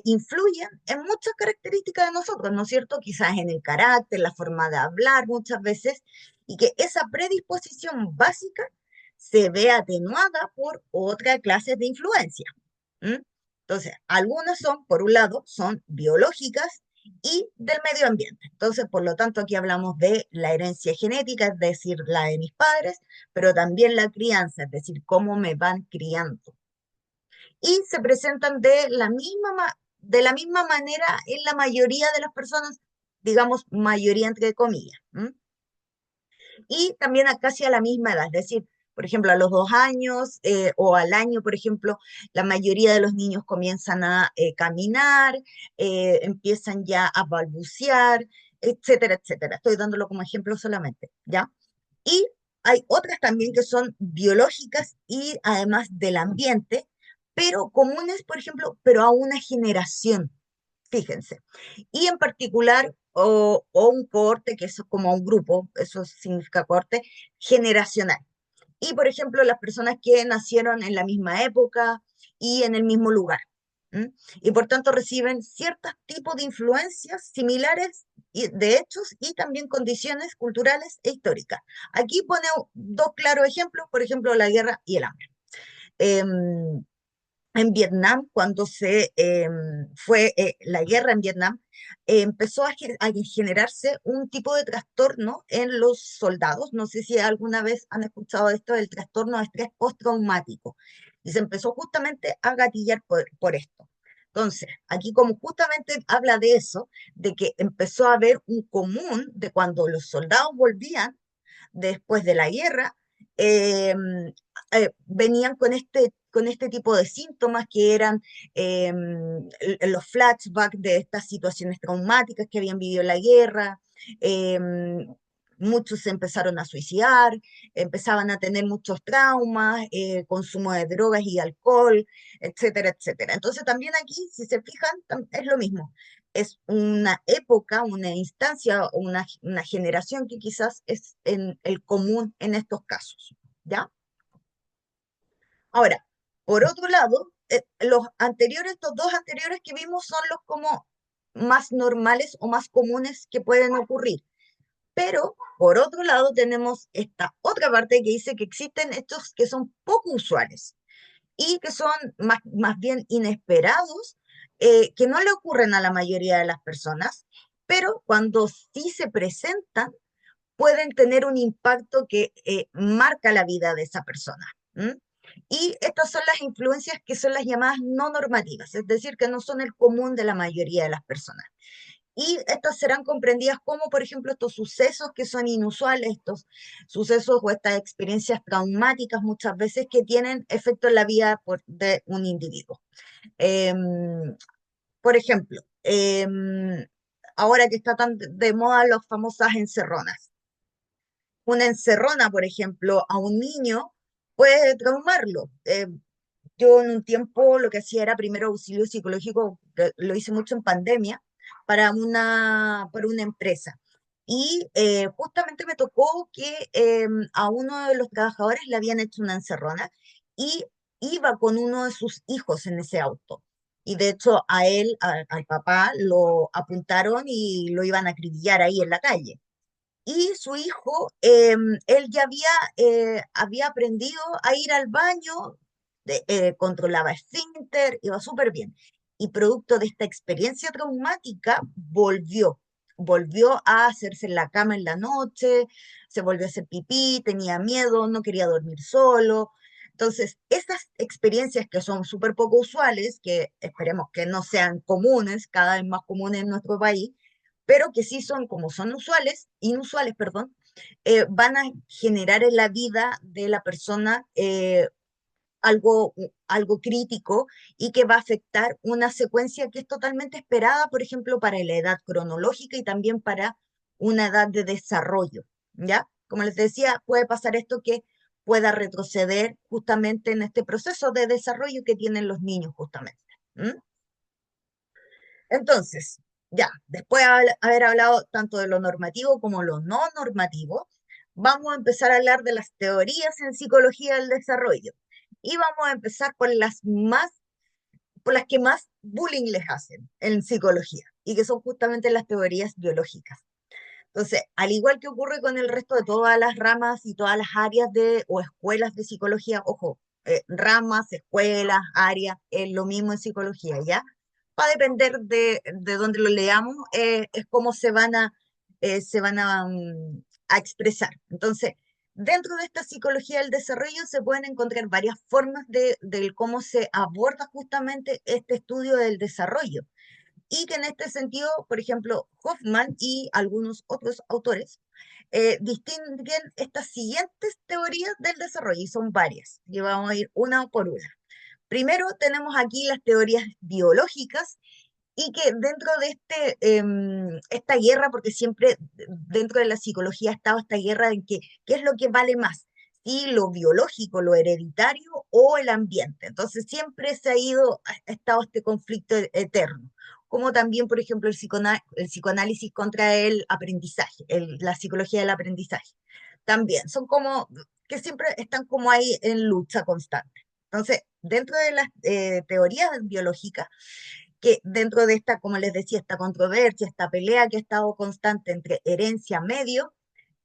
influyen en muchas características de nosotros, ¿no es cierto? Quizás en el carácter, la forma de hablar muchas veces, y que esa predisposición básica se ve atenuada por otra clase de influencia. ¿Mm? Entonces, algunas son, por un lado, son biológicas y del medio ambiente. Entonces, por lo tanto, aquí hablamos de la herencia genética, es decir, la de mis padres, pero también la crianza, es decir, cómo me van criando. Y se presentan de la misma manera en la mayoría de las personas, digamos, mayoría entre comillas. Y también casi a la misma edad, es decir, por ejemplo, a los 2 años o al año, por ejemplo, la mayoría de los niños comienzan a caminar, empiezan ya a balbucear, etcétera, etcétera. Estoy dándolo como ejemplo solamente, ¿ya? Y hay otras también que son biológicas y además del ambiente, pero comunes, por ejemplo, pero a una generación, fíjense. Y en particular, o un cohorte, que es como un grupo, eso significa cohorte, generacional. Y, por ejemplo, las personas que nacieron en la misma época y en el mismo lugar. ¿M? Y por tanto reciben ciertos tipos de influencias similares de hechos y también condiciones culturales e históricas. Aquí pone dos claros ejemplos, por ejemplo, la guerra y el hambre. Em, en Vietnam, cuando fue la guerra en Vietnam, empezó a generarse un tipo de trastorno en los soldados. No sé si alguna vez han escuchado esto del trastorno de estrés postraumático. Y se empezó justamente a gatillar por esto. Entonces, aquí como justamente habla de eso, de que empezó a haber un común de cuando los soldados volvían después de la guerra, eh, venían con este tipo de síntomas que eran los flashbacks de estas situaciones traumáticas que habían vivido en la guerra. eh, Muchos se empezaron a suicidar, empezaban a tener muchos traumas, consumo de drogas y alcohol, etcétera, etcétera. Entonces también aquí, si se fijan, es lo mismo. Es una época, una instancia, una generación que quizás es en el común en estos casos, ¿ya? Ahora, por otro lado, estos dos anteriores que vimos son los como más normales o más comunes que pueden ocurrir. Pero, por otro lado, tenemos esta otra parte que dice que existen estos que son poco usuales y que son más bien inesperados, que no le ocurren a la mayoría de las personas, pero cuando sí se presentan, pueden tener un impacto que marca la vida de esa persona. ¿M? Y estas son las influencias que son las llamadas no normativas, es decir, que no son el común de la mayoría de las personas. Y estas serán comprendidas como, por ejemplo, estos sucesos que son inusuales, estos sucesos o estas experiencias traumáticas muchas veces que tienen efecto en la vida de un individuo. Por ejemplo, ahora que está tan de moda las famosas encerronas. Una encerrona, por ejemplo, a un niño puede traumarlo. Yo en un tiempo lo que hacía era primero auxilio psicológico, que lo hice mucho en pandemia, para una empresa. Y justamente me tocó que a uno de los trabajadores le habían hecho una encerrona y iba con uno de sus hijos en ese auto. Y de hecho a él, al papá, lo apuntaron y lo iban a acribillar ahí en la calle. Y su hijo, él ya había aprendido a ir al baño, controlaba esfínter, iba súper bien. Y producto de esta experiencia traumática, volvió a hacerse en la cama en la noche, se volvió a hacer pipí, tenía miedo, no quería dormir solo. Entonces, estas experiencias que son súper poco usuales, que esperemos que no sean comunes, cada vez más comunes en nuestro país, pero que sí son, como son inusuales, perdón, van a generar en la vida de la persona algo crítico y que va a afectar una secuencia que es totalmente esperada, por ejemplo, para la edad cronológica y también para una edad de desarrollo, ¿ya? Como les decía, puede pasar esto que pueda retroceder justamente en este proceso de desarrollo que tienen los niños justamente. ¿M? Entonces, ya, después de haber hablado tanto de lo normativo como lo no normativo, vamos a empezar a hablar de las teorías en psicología del desarrollo. Y vamos a empezar por las que más bullying les hacen en psicología, y que son justamente las teorías biológicas. Entonces, al igual que ocurre con el resto de todas las ramas y todas las áreas o escuelas de psicología, ojo, ramas, escuelas, áreas, es lo mismo en psicología, ¿ya? va a depender de dónde lo leamos, es cómo se van a expresar. Entonces, dentro de esta psicología del desarrollo se pueden encontrar varias formas de cómo se aborda justamente este estudio del desarrollo. Y que en este sentido, por ejemplo, Hoffman y algunos otros autores distinguen estas siguientes teorías del desarrollo, y son varias, y vamos a ir una por una. Primero tenemos aquí las teorías biológicas, y que dentro de esta guerra, porque siempre dentro de la psicología ha estado esta guerra en que, ¿qué es lo que vale más? ¿Sí? Lo biológico, lo hereditario o el ambiente. Entonces siempre ha estado este conflicto eterno. Como también, por ejemplo, el psicoanálisis contra el aprendizaje, la psicología del aprendizaje. También son como que siempre están como ahí en lucha constante. Entonces, dentro de las teorías biológicas, que dentro de esta, como les decía, esta controversia, esta pelea que ha estado constante entre herencia, medio,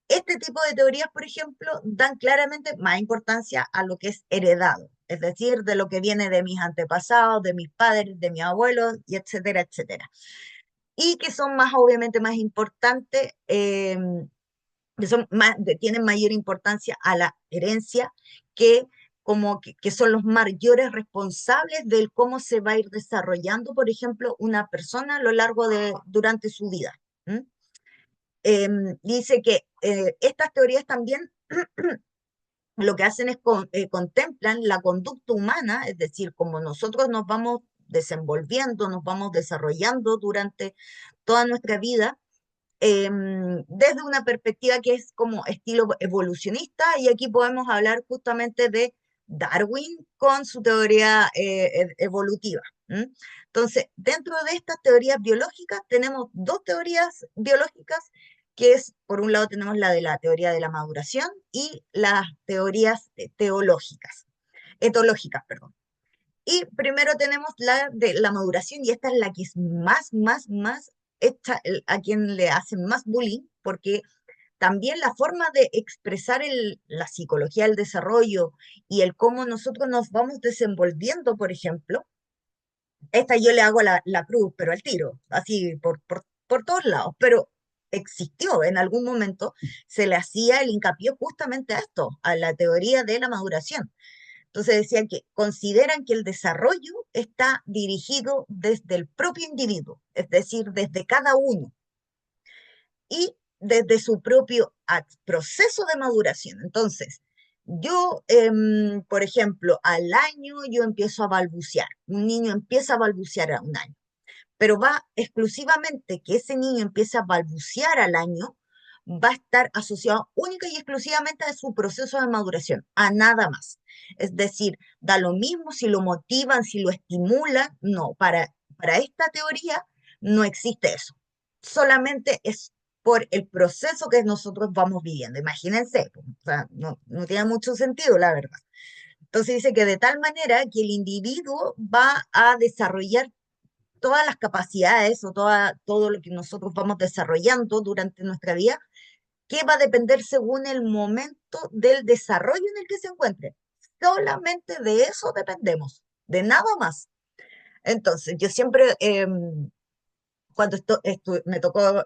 este tipo de teorías, por ejemplo, dan claramente más importancia a lo que es heredado, es decir, de lo que viene de mis antepasados, de mis padres, de mis abuelos, y etcétera, etcétera. Y que son más, obviamente, más importantes, tienen mayor importancia a la herencia, que que son los mayores responsables del cómo se va a ir desarrollando, por ejemplo, una persona a lo largo durante su vida. Dice que estas teorías también lo que hacen es contemplan la conducta humana, es decir, cómo nosotros nos vamos desenvolviendo, nos vamos desarrollando durante toda nuestra vida, desde una perspectiva que es como estilo evolucionista, y aquí podemos hablar justamente de Darwin con su teoría evolutiva. Entonces, dentro de estas teorías biológicas tenemos dos teorías biológicas, que es, por un lado tenemos la de la teoría de la maduración y las teorías etológicas, perdón. Y primero tenemos la de la maduración, y esta es la que es más, a quien le hacen más bullying, porque también la forma de expresar la psicología del desarrollo y el cómo nosotros nos vamos desenvolviendo, por ejemplo, esta yo le hago la cruz, pero al tiro, así por todos lados, pero existió en algún momento, se le hacía el hincapié justamente a esto, a la teoría de la maduración. Entonces decían que consideran que el desarrollo está dirigido desde el propio individuo, es decir, desde cada uno, y desde su propio proceso de maduración. Entonces, yo, por ejemplo, al año yo empiezo a balbucear. Un niño empieza a balbucear a un año, pero va exclusivamente que ese niño empiece a balbucear al año, va a estar asociado única y exclusivamente a su proceso de maduración, a nada más. Es decir, da lo mismo si lo motivan, si lo estimulan, no, para esta teoría no existe eso. Solamente es por el proceso que nosotros vamos viviendo. Imagínense, o sea, no tiene mucho sentido, la verdad. Entonces dice que de tal manera que el individuo va a desarrollar todas las capacidades o todo lo que nosotros vamos desarrollando durante nuestra vida, que va a depender según el momento del desarrollo en el que se encuentre. Solamente de eso dependemos, de nada más. Entonces, yo siempre, cuando me tocó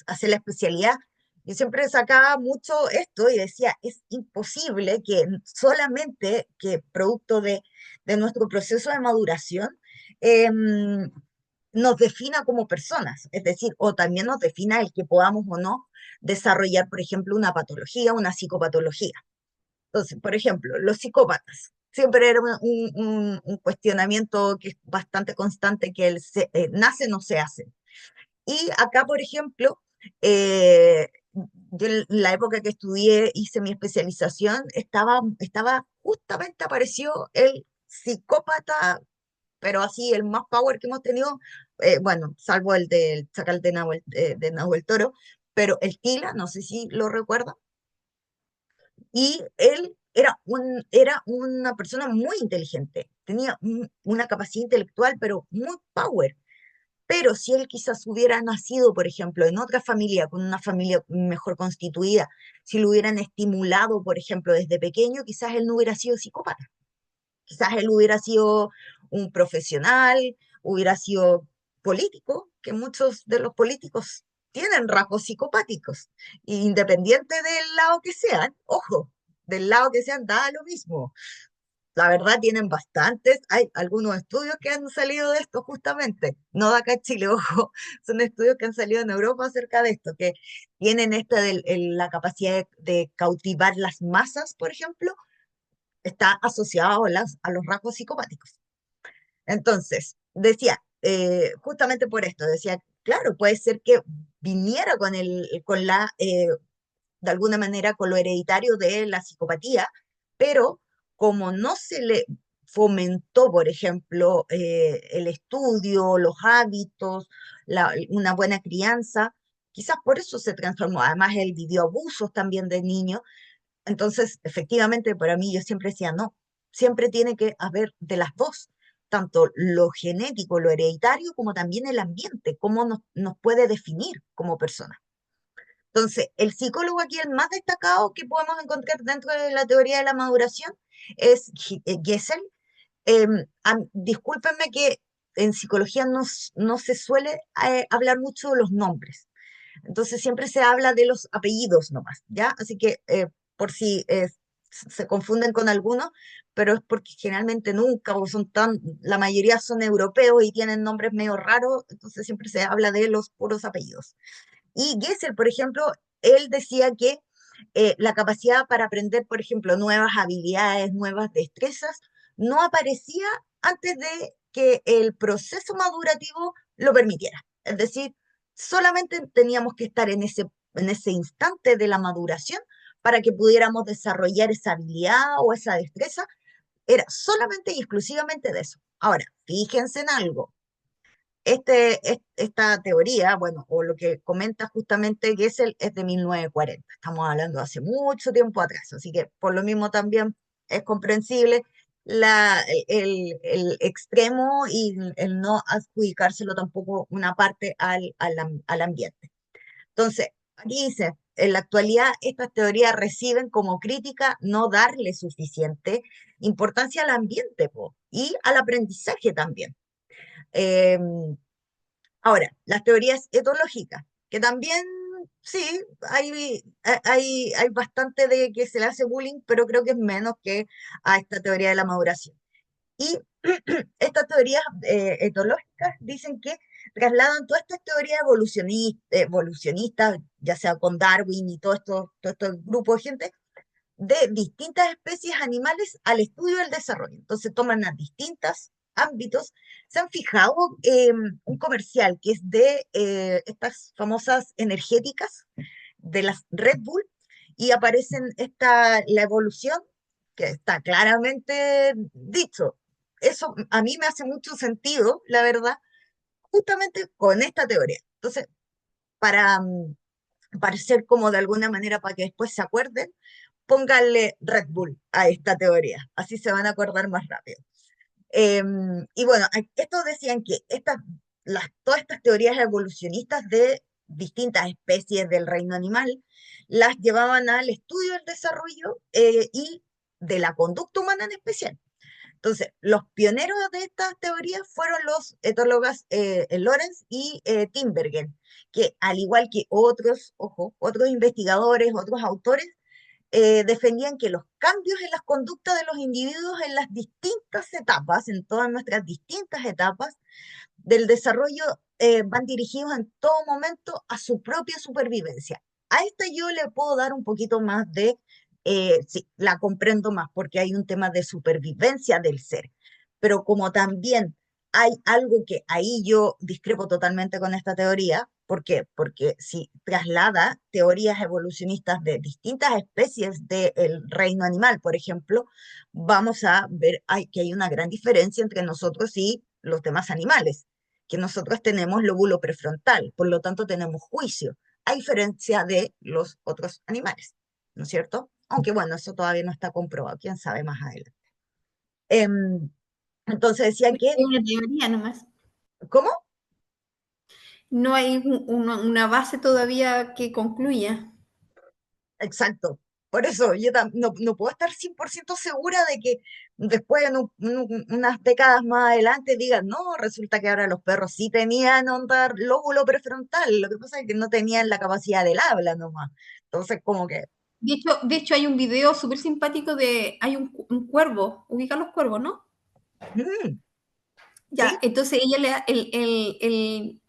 hacer la especialidad, yo siempre sacaba mucho esto y decía, es imposible que solamente que producto de nuestro proceso de maduración, nos defina como personas, es decir, o también nos defina el que podamos o no desarrollar, por ejemplo, una patología, una psicopatología. Entonces, por ejemplo, los psicópatas. Siempre era un cuestionamiento que es bastante constante, que nace no se hace. Y acá, por ejemplo, yo en la época que estudié, hice mi especialización, justamente apareció el psicópata, pero así el más power que hemos tenido, bueno, salvo el del Chacal de Nahuel Toro, pero el Tila, no sé si lo recuerda, y él era una persona muy inteligente, tenía una capacidad intelectual, pero muy power. Pero si él quizás hubiera nacido, por ejemplo, en otra familia, con una familia mejor constituida, si lo hubieran estimulado, por ejemplo, desde pequeño, quizás él no hubiera sido psicópata. Quizás él hubiera sido un profesional, hubiera sido político, que muchos de los políticos tienen rasgos psicopáticos, independiente del lado que sean, ojo, del lado que sean, da lo mismo. La verdad tienen bastantes, hay algunos estudios que han salido de esto justamente, no de acá en Chile, ojo, son estudios que han salido en Europa acerca de esto, que tienen la capacidad de cautivar las masas, por ejemplo, está asociado a los rasgos psicopáticos. Entonces, decía, justamente por esto, decía, claro, puede ser que viniera de alguna manera, con lo hereditario de la psicopatía, pero como no se le fomentó, por ejemplo, el estudio, los hábitos, una buena crianza, quizás por eso se transformó. Además, él vivió abusos también de niño, entonces, efectivamente, para mí yo siempre decía, no, siempre tiene que haber de las dos, tanto lo genético, lo hereditario, como también el ambiente, cómo nos puede definir como persona. Entonces, el psicólogo aquí, el más destacado que podemos encontrar dentro de la teoría de la maduración, es Gesell. Discúlpenme que en psicología no se suele hablar mucho de los nombres. Entonces siempre se habla de los apellidos nomás, ¿ya? Así que por si se confunden con algunos, pero es porque generalmente nunca, o la mayoría son europeos y tienen nombres medio raros, entonces siempre se habla de los puros apellidos. Y Gesell, por ejemplo, él decía que la capacidad para aprender, por ejemplo, nuevas habilidades, nuevas destrezas, no aparecía antes de que el proceso madurativo lo permitiera. Es decir, solamente teníamos que estar en ese instante de la maduración para que pudiéramos desarrollar esa habilidad o esa destreza. Era solamente y exclusivamente de eso. Ahora, fíjense en algo. Esta teoría, bueno, o lo que comenta justamente Gesell es de 1940. Estamos hablando de hace mucho tiempo atrás, así que por lo mismo también es comprensible el extremo y el no adjudicárselo tampoco una parte al ambiente. Entonces, aquí dice, en la actualidad estas teorías reciben como crítica no darle suficiente importancia al ambiente y al aprendizaje también. Em, Ahora, las teorías etológicas, que también sí, hay bastante de que se le hace bullying, pero creo que es menos que a esta teoría de la maduración. Y estas teorías etológicas dicen que trasladan todas estas teorías evolucionistas, ya sea con Darwin y todo este grupo de gente, de distintas especies animales al estudio del desarrollo. Entonces toman a distintos ámbitos. ¿Se han fijado un comercial que es de estas famosas energéticas, de las Red Bull, y aparecen la evolución, que está claramente dicho? Eso a mí me hace mucho sentido, la verdad, justamente con esta teoría. Entonces, para, para ser como de alguna manera, para que después se acuerden, pónganle Red Bull a esta teoría, así se van a acordar más rápido. Y bueno, estos decían que todas estas teorías evolucionistas de distintas especies del reino animal las llevaban al estudio del desarrollo y de la conducta humana en especial. Entonces, los pioneros de estas teorías fueron los etólogos Lawrence y Tinbergen, que al igual que otros investigadores, otros autores, defendían que los cambios en las conductas de los individuos en las distintas etapas, en todas nuestras distintas etapas del desarrollo, van dirigidos en todo momento a su propia supervivencia. A esta yo le puedo dar un poquito más sí, la comprendo más porque hay un tema de supervivencia del ser, pero como también hay algo que ahí yo discrepo totalmente con esta teoría. ¿Por qué? Porque si traslada teorías evolucionistas de distintas especies del reino animal, por ejemplo, vamos a ver que hay una gran diferencia entre nosotros y los demás animales, que nosotros tenemos lóbulo prefrontal, por lo tanto tenemos juicio, a diferencia de los otros animales, ¿no es cierto? Aunque bueno, eso todavía no está comprobado, quién sabe más adelante. Em, entonces decía Es que, una teoría nomás. ¿cómo? No hay una base todavía que concluya. Exacto. Por eso yo no puedo estar 100% segura de que después, unas décadas más adelante, digan, no, resulta que ahora los perros sí tenían onda lóbulo prefrontal, lo que pasa es que no tenían la capacidad del habla nomás. Entonces, como que, De hecho, hay un video súper simpático hay un cuervo, ubican los cuervos, ¿no? mm, Ya, ¿sí? entonces ella el,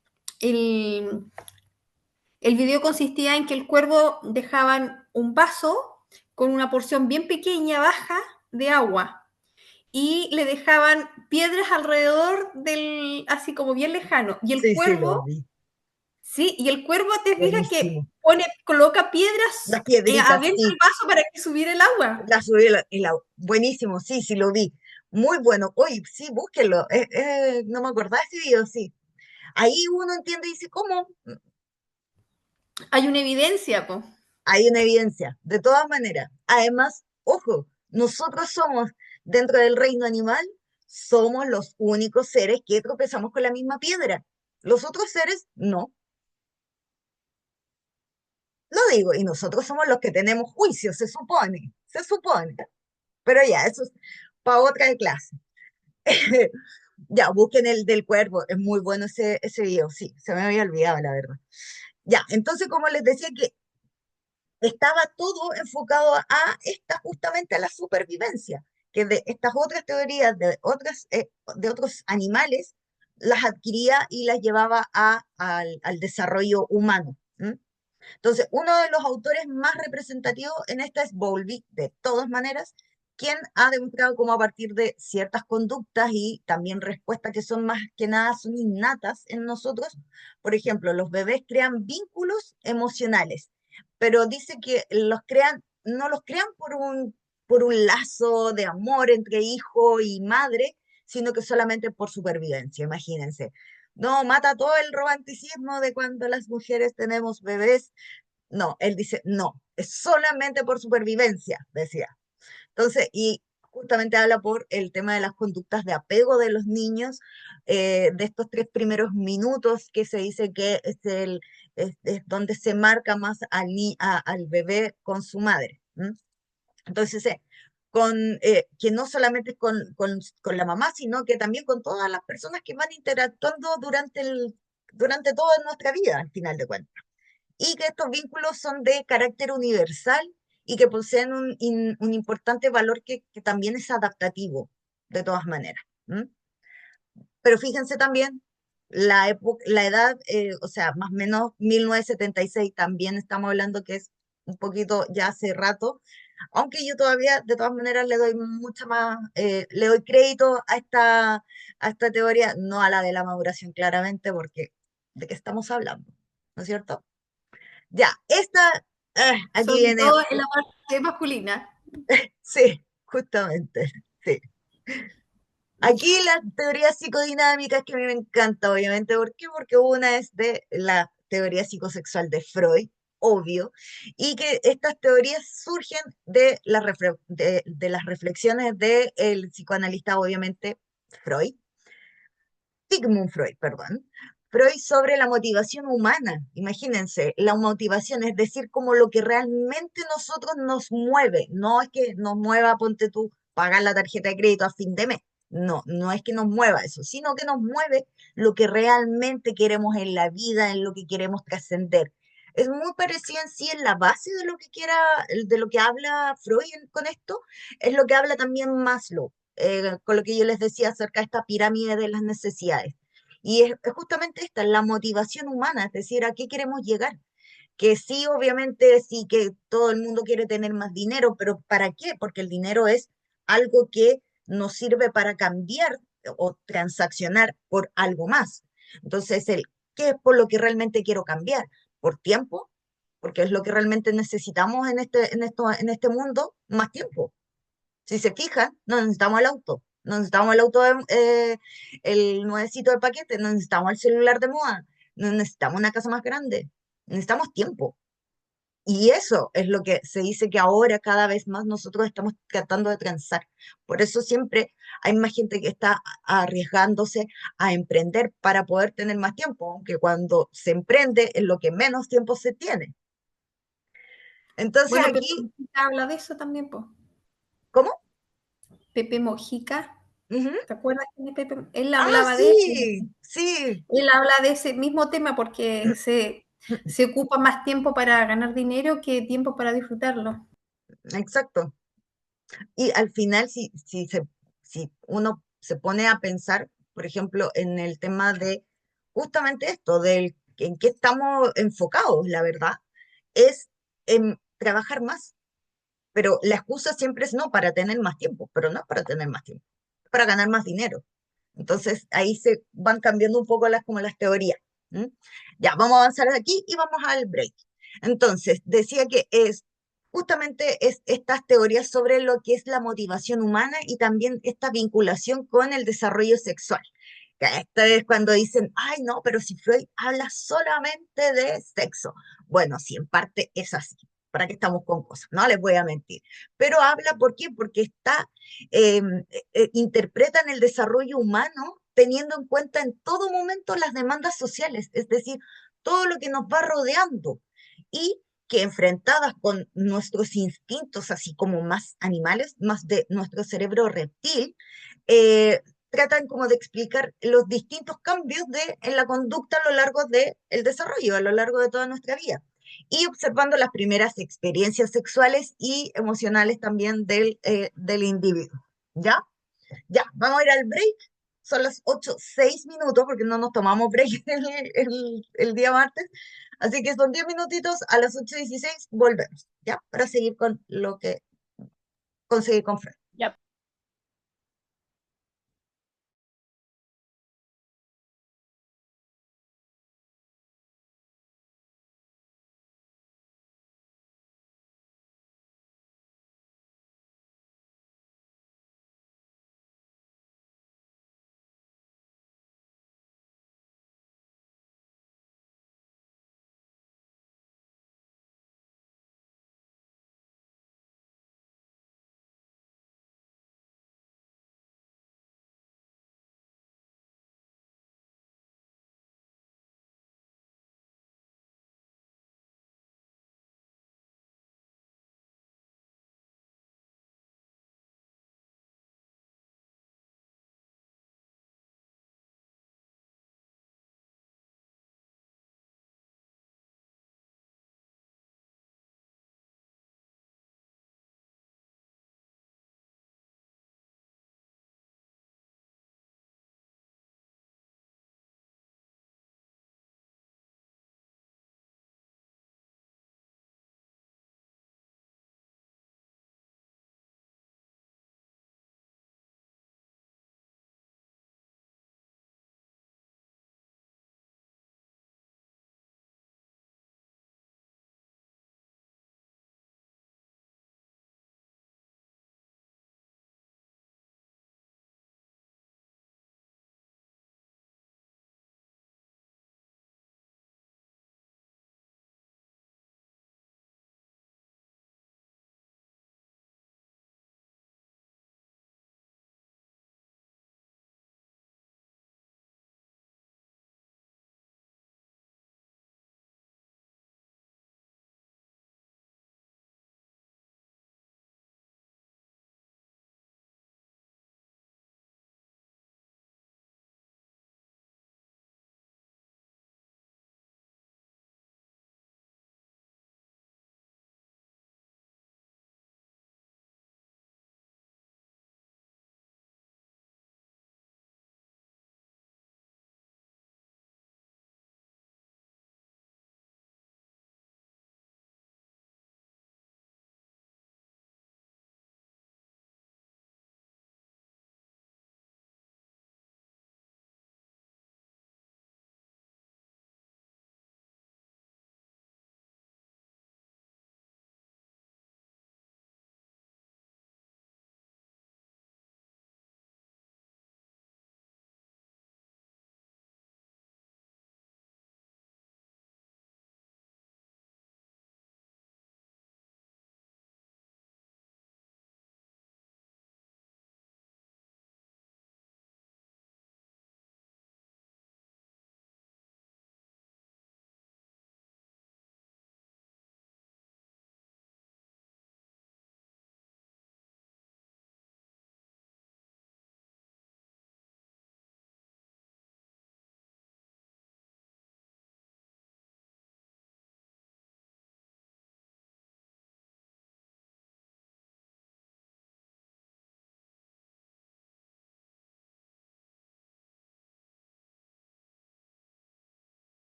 el video consistía en que el cuervo dejaban un vaso con una porción bien pequeña, baja, de agua, y le dejaban piedras alrededor así como bien lejano. Y el Sí, sí, lo cuervo, vi. sí, y el cuervo te fijas que Buenísimo. coloca piedras Las piedritas, adentro sí. del vaso para que subiera el agua. La subí buenísimo, sí, sí, lo vi. Muy bueno. Oye, sí, búsquenlo. No me acordaba de ese video, sí. Ahí uno entiende y dice, ¿cómo? Hay una evidencia, po. Hay una evidencia, de todas maneras. Además, ojo, nosotros somos, dentro del reino animal, somos los únicos seres que tropezamos con la misma piedra. Los otros seres no, lo digo, y nosotros somos los que tenemos juicio, se supone. Pero ya, eso es para otra clase. Ya, busquen el del cuervo, es muy bueno ese video, sí, se me había olvidado, la verdad. Ya, entonces, como les decía que estaba todo enfocado a esta, justamente a la supervivencia, que de estas otras teorías de otros animales las adquiría y las llevaba al desarrollo humano. ¿M? Entonces, uno de los autores más representativos en esta es Bowlby, de todas maneras, quien ha demostrado cómo a partir de ciertas conductas y también respuestas que son más que nada son innatas en nosotros, por ejemplo, los bebés crean vínculos emocionales, pero dice que no los crean por un lazo de amor entre hijo y madre, sino que solamente por supervivencia, imagínense. No, mata todo el romanticismo de cuando las mujeres tenemos bebés. No, él dice, no, es solamente por supervivencia, decía. Entonces, y justamente habla por el tema de las conductas de apego de los niños, de estos 3 primeros minutos que se dice que es donde se marca más al bebé con su madre. ¿M? Entonces, que no solamente con la mamá, sino que también con todas las personas que van interactuando durante toda nuestra vida, al final de cuentas, y que estos vínculos son de carácter universal y que poseen un importante valor que también es adaptativo, de todas maneras. ¿M? Pero fíjense también, la edad, o sea, más o menos 1976, también estamos hablando que es un poquito ya hace rato, aunque yo todavía, de todas maneras, le doy mucha más, le doy crédito a esta teoría, no a la de la maduración, claramente, porque ¿de qué estamos hablando? ¿No es cierto? Ya, aquí Sobre viene, todo en la parte masculina. sí, justamente, sí. Aquí las teorías psicodinámicas que a mí me encanta, obviamente, ¿por qué? Porque una es de la teoría psicosexual de Freud, obvio, y que estas teorías surgen de las reflexiones del psicoanalista, obviamente, Freud, Sigmund Freud, perdón. Freud sobre la motivación humana. Imagínense, la motivación es decir, como lo que realmente nosotros nos mueve. No es que nos mueva, ponte tú, pagar la tarjeta de crédito a fin de mes. No, no es que nos mueva eso, sino que nos mueve lo que realmente queremos en la vida, en lo que queremos trascender. Es muy parecido en sí en la base de lo que de lo que habla Freud con esto, es lo que habla también Maslow, con lo que yo les decía acerca de esta pirámide de las necesidades. Y es justamente esta, la motivación humana, es decir, a qué queremos llegar. Que sí, obviamente, sí que todo el mundo quiere tener más dinero, pero ¿para qué? Porque el dinero es algo que nos sirve para cambiar o transaccionar por algo más. Entonces, ¿qué es por lo que realmente quiero cambiar? ¿Por tiempo? Porque es lo que realmente necesitamos en este mundo, más tiempo. Si se fijan, no necesitamos el auto, no necesitamos el auto, el nuevecito de paquete, no necesitamos el celular de moda, no necesitamos una casa más grande, necesitamos tiempo. Y eso es lo que se dice que ahora cada vez más nosotros estamos tratando de transar. Por eso siempre hay más gente que está arriesgándose a emprender para poder tener más tiempo, aunque cuando se emprende es lo que menos tiempo se tiene. Entonces Bueno, Pepe aquí, Mujica habla de eso también, pues. ¿cómo? Pepe Mojica, Ujú. ¿te acuerdas quién es Pepe? Él Ah, hablaba de eso. sí, sí, Él habla de ese mismo tema porque se ocupa más tiempo para ganar dinero que tiempo para disfrutarlo. exacto. Y al final, si uno se pone a pensar, por ejemplo, en el tema de justamente esto, del en qué estamos enfocados, la verdad, es en trabajar más. Pero la excusa siempre es no para tener más tiempo, pero no es para tener más tiempo, es para ganar más dinero. Entonces ahí se van cambiando un poco como las teorías. ¿M? Ya, vamos a avanzar de aquí y vamos al break. Entonces, decía que es justamente estas teorías sobre lo que es la motivación humana y también esta vinculación con el desarrollo sexual. Que esto es cuando dicen, ay, no, pero si Freud habla solamente de sexo. Bueno, sí, en parte es así. ¿Para qué estamos con cosas? No les voy a mentir. Pero habla, ¿por qué? Porque eh, interpretan el desarrollo humano teniendo en cuenta en todo momento las demandas sociales, es decir, todo lo que nos va rodeando y que enfrentadas con nuestros instintos, así como más animales, más de nuestro cerebro reptil, tratan como de explicar los distintos cambios en la conducta a lo largo del desarrollo, a lo largo de toda nuestra vida y observando las primeras experiencias sexuales y emocionales también del individuo. ¿Ya? Ya, vamos a ir al break. Son las 8:06 porque no nos tomamos break el día martes. Así que son 10 minutitos, a las 8:16 volvemos, ¿ya? Para seguir con lo que conseguí con Fred. Ya.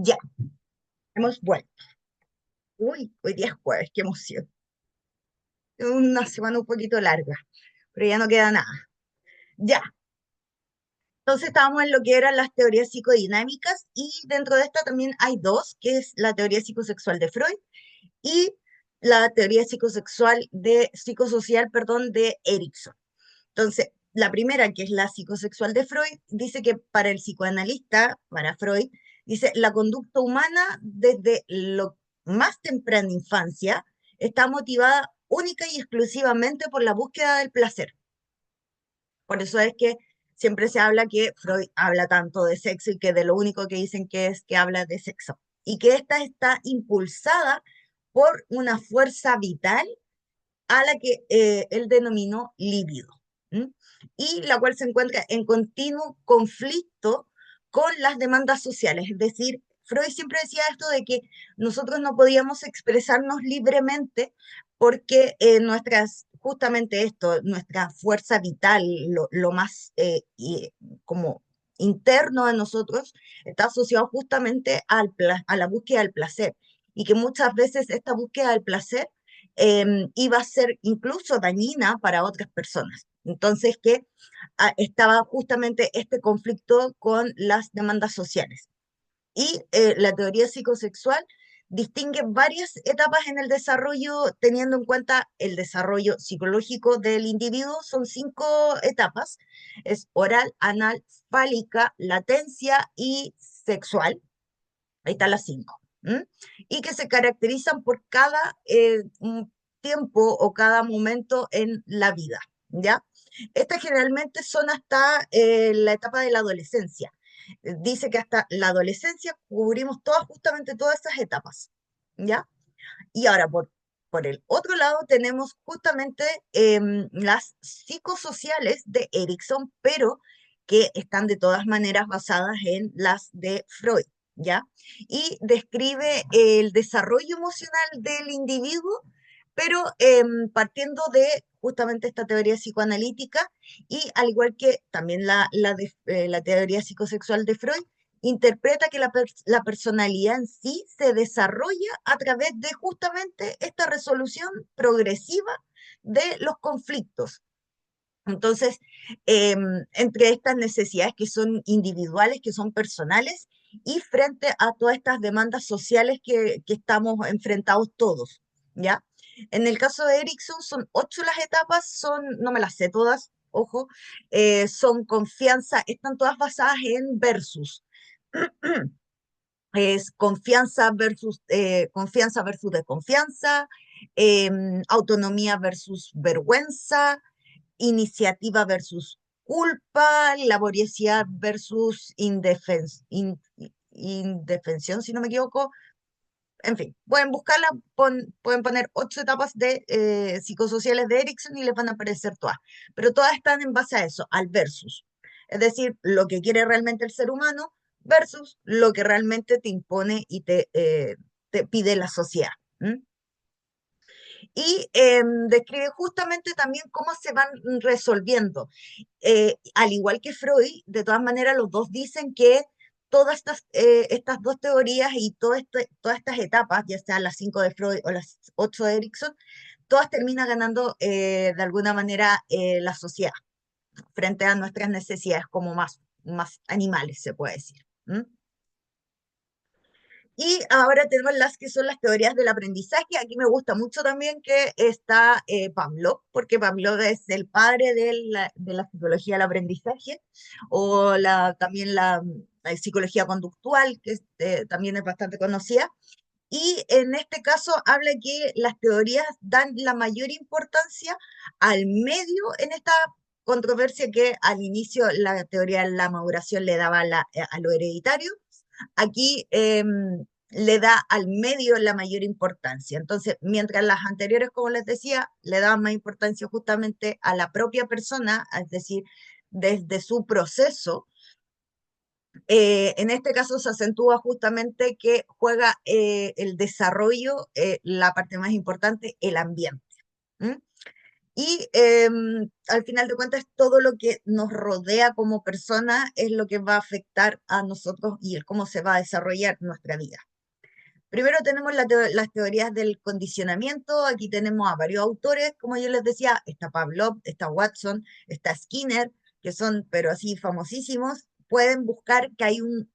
Ya, hemos vuelto. Uy, hoy día es jueves, qué emoción. Es una semana un poquito larga, pero ya no queda nada. Ya, entonces estábamos en lo que eran las teorías psicodinámicas y dentro de esta también hay dos, que es la teoría psicosexual de Freud y la teoría psicosocial, perdón, de Erickson. Entonces, la primera, que es la psicosexual de Freud, dice que para el psicoanalista, para Freud, dice, la conducta humana desde lo más temprana infancia está motivada única y exclusivamente por la búsqueda del placer. Por eso es que siempre se habla que Freud habla tanto de sexo y que de lo único que dicen que es que habla de sexo. Y que esta está impulsada por una fuerza vital a la que él denominó libido, ¿m? Y la cual se encuentra en continuo conflicto con las demandas sociales. Es decir, Freud siempre decía esto de que nosotros no podíamos expresarnos libremente porque justamente esto, nuestra fuerza vital, lo más como interno de nosotros, está asociado justamente a la búsqueda del placer. Y que muchas veces esta búsqueda del placer iba a ser incluso dañina para otras personas. Entonces, que estaba justamente este conflicto con las demandas sociales. Y la teoría psicosexual distingue varias etapas en el desarrollo, teniendo en cuenta el desarrollo psicológico del individuo. Son 5 etapas: es oral, anal, fálica, latencia y sexual. Ahí están las 5. Y que se caracterizan por cada tiempo o cada momento en la vida, ¿ya? Estas generalmente son hasta la etapa de la adolescencia. Dice que hasta la adolescencia cubrimos justamente todas estas etapas, ¿ya? Y ahora, por el otro lado, tenemos justamente las psicosociales de Erickson, pero que están de todas maneras basadas en las de Freud, ¿ya? Y describe el desarrollo emocional del individuo, pero partiendo de justamente esta teoría psicoanalítica y al igual que también la teoría psicosexual de Freud, interpreta que la personalidad en sí se desarrolla a través de justamente esta resolución progresiva de los conflictos. Entonces, entre estas necesidades que son individuales, que son personales, y frente a todas estas demandas sociales que estamos enfrentados todos, ¿ya? En el caso de Erickson son 8 las etapas, no me las sé todas, ojo, son confianza, están todas basadas en versus. Es confianza versus desconfianza, autonomía versus vergüenza, iniciativa versus culpa, laboriosidad versus indefensión, si no me equivoco. En fin, pueden buscarla, pueden poner 8 etapas de psicosociales de Erickson y les van a aparecer todas, pero todas están en base a eso, al versus. Es decir, lo que quiere realmente el ser humano versus lo que realmente te impone y te pide la sociedad. Y describe justamente también cómo se van resolviendo. Al igual que Freud, de todas maneras, los dos dicen que todas estas dos teorías y todas estas etapas, ya sean las 5 de Freud o las 8 de Erickson, todas terminan ganando de alguna manera la sociedad frente a nuestras necesidades como más animales, se puede decir. Y ahora tenemos las que son las teorías del aprendizaje. Aquí me gusta mucho también que está Pavlov, porque Pavlov es el padre de la psicología del aprendizaje, o también la psicología conductual, que también es bastante conocida. Y en este caso habla que las teorías dan la mayor importancia al medio en esta controversia que al inicio la teoría de la maduración le daba a lo hereditario. Aquí le da al medio la mayor importancia. Entonces, mientras las anteriores, como les decía, le daban más importancia justamente a la propia persona, es decir, desde su proceso, en este caso se acentúa justamente que juega el desarrollo, la parte más importante, el ambiente. Y al final de cuentas, todo lo que nos rodea como persona es lo que va a afectar a nosotros y el cómo se va a desarrollar nuestra vida. Primero tenemos las teorías del condicionamiento. Aquí tenemos a varios autores, como yo les decía, está Pavlov, está Watson, está Skinner, que son, pero así famosísimos. Pueden buscar que hay un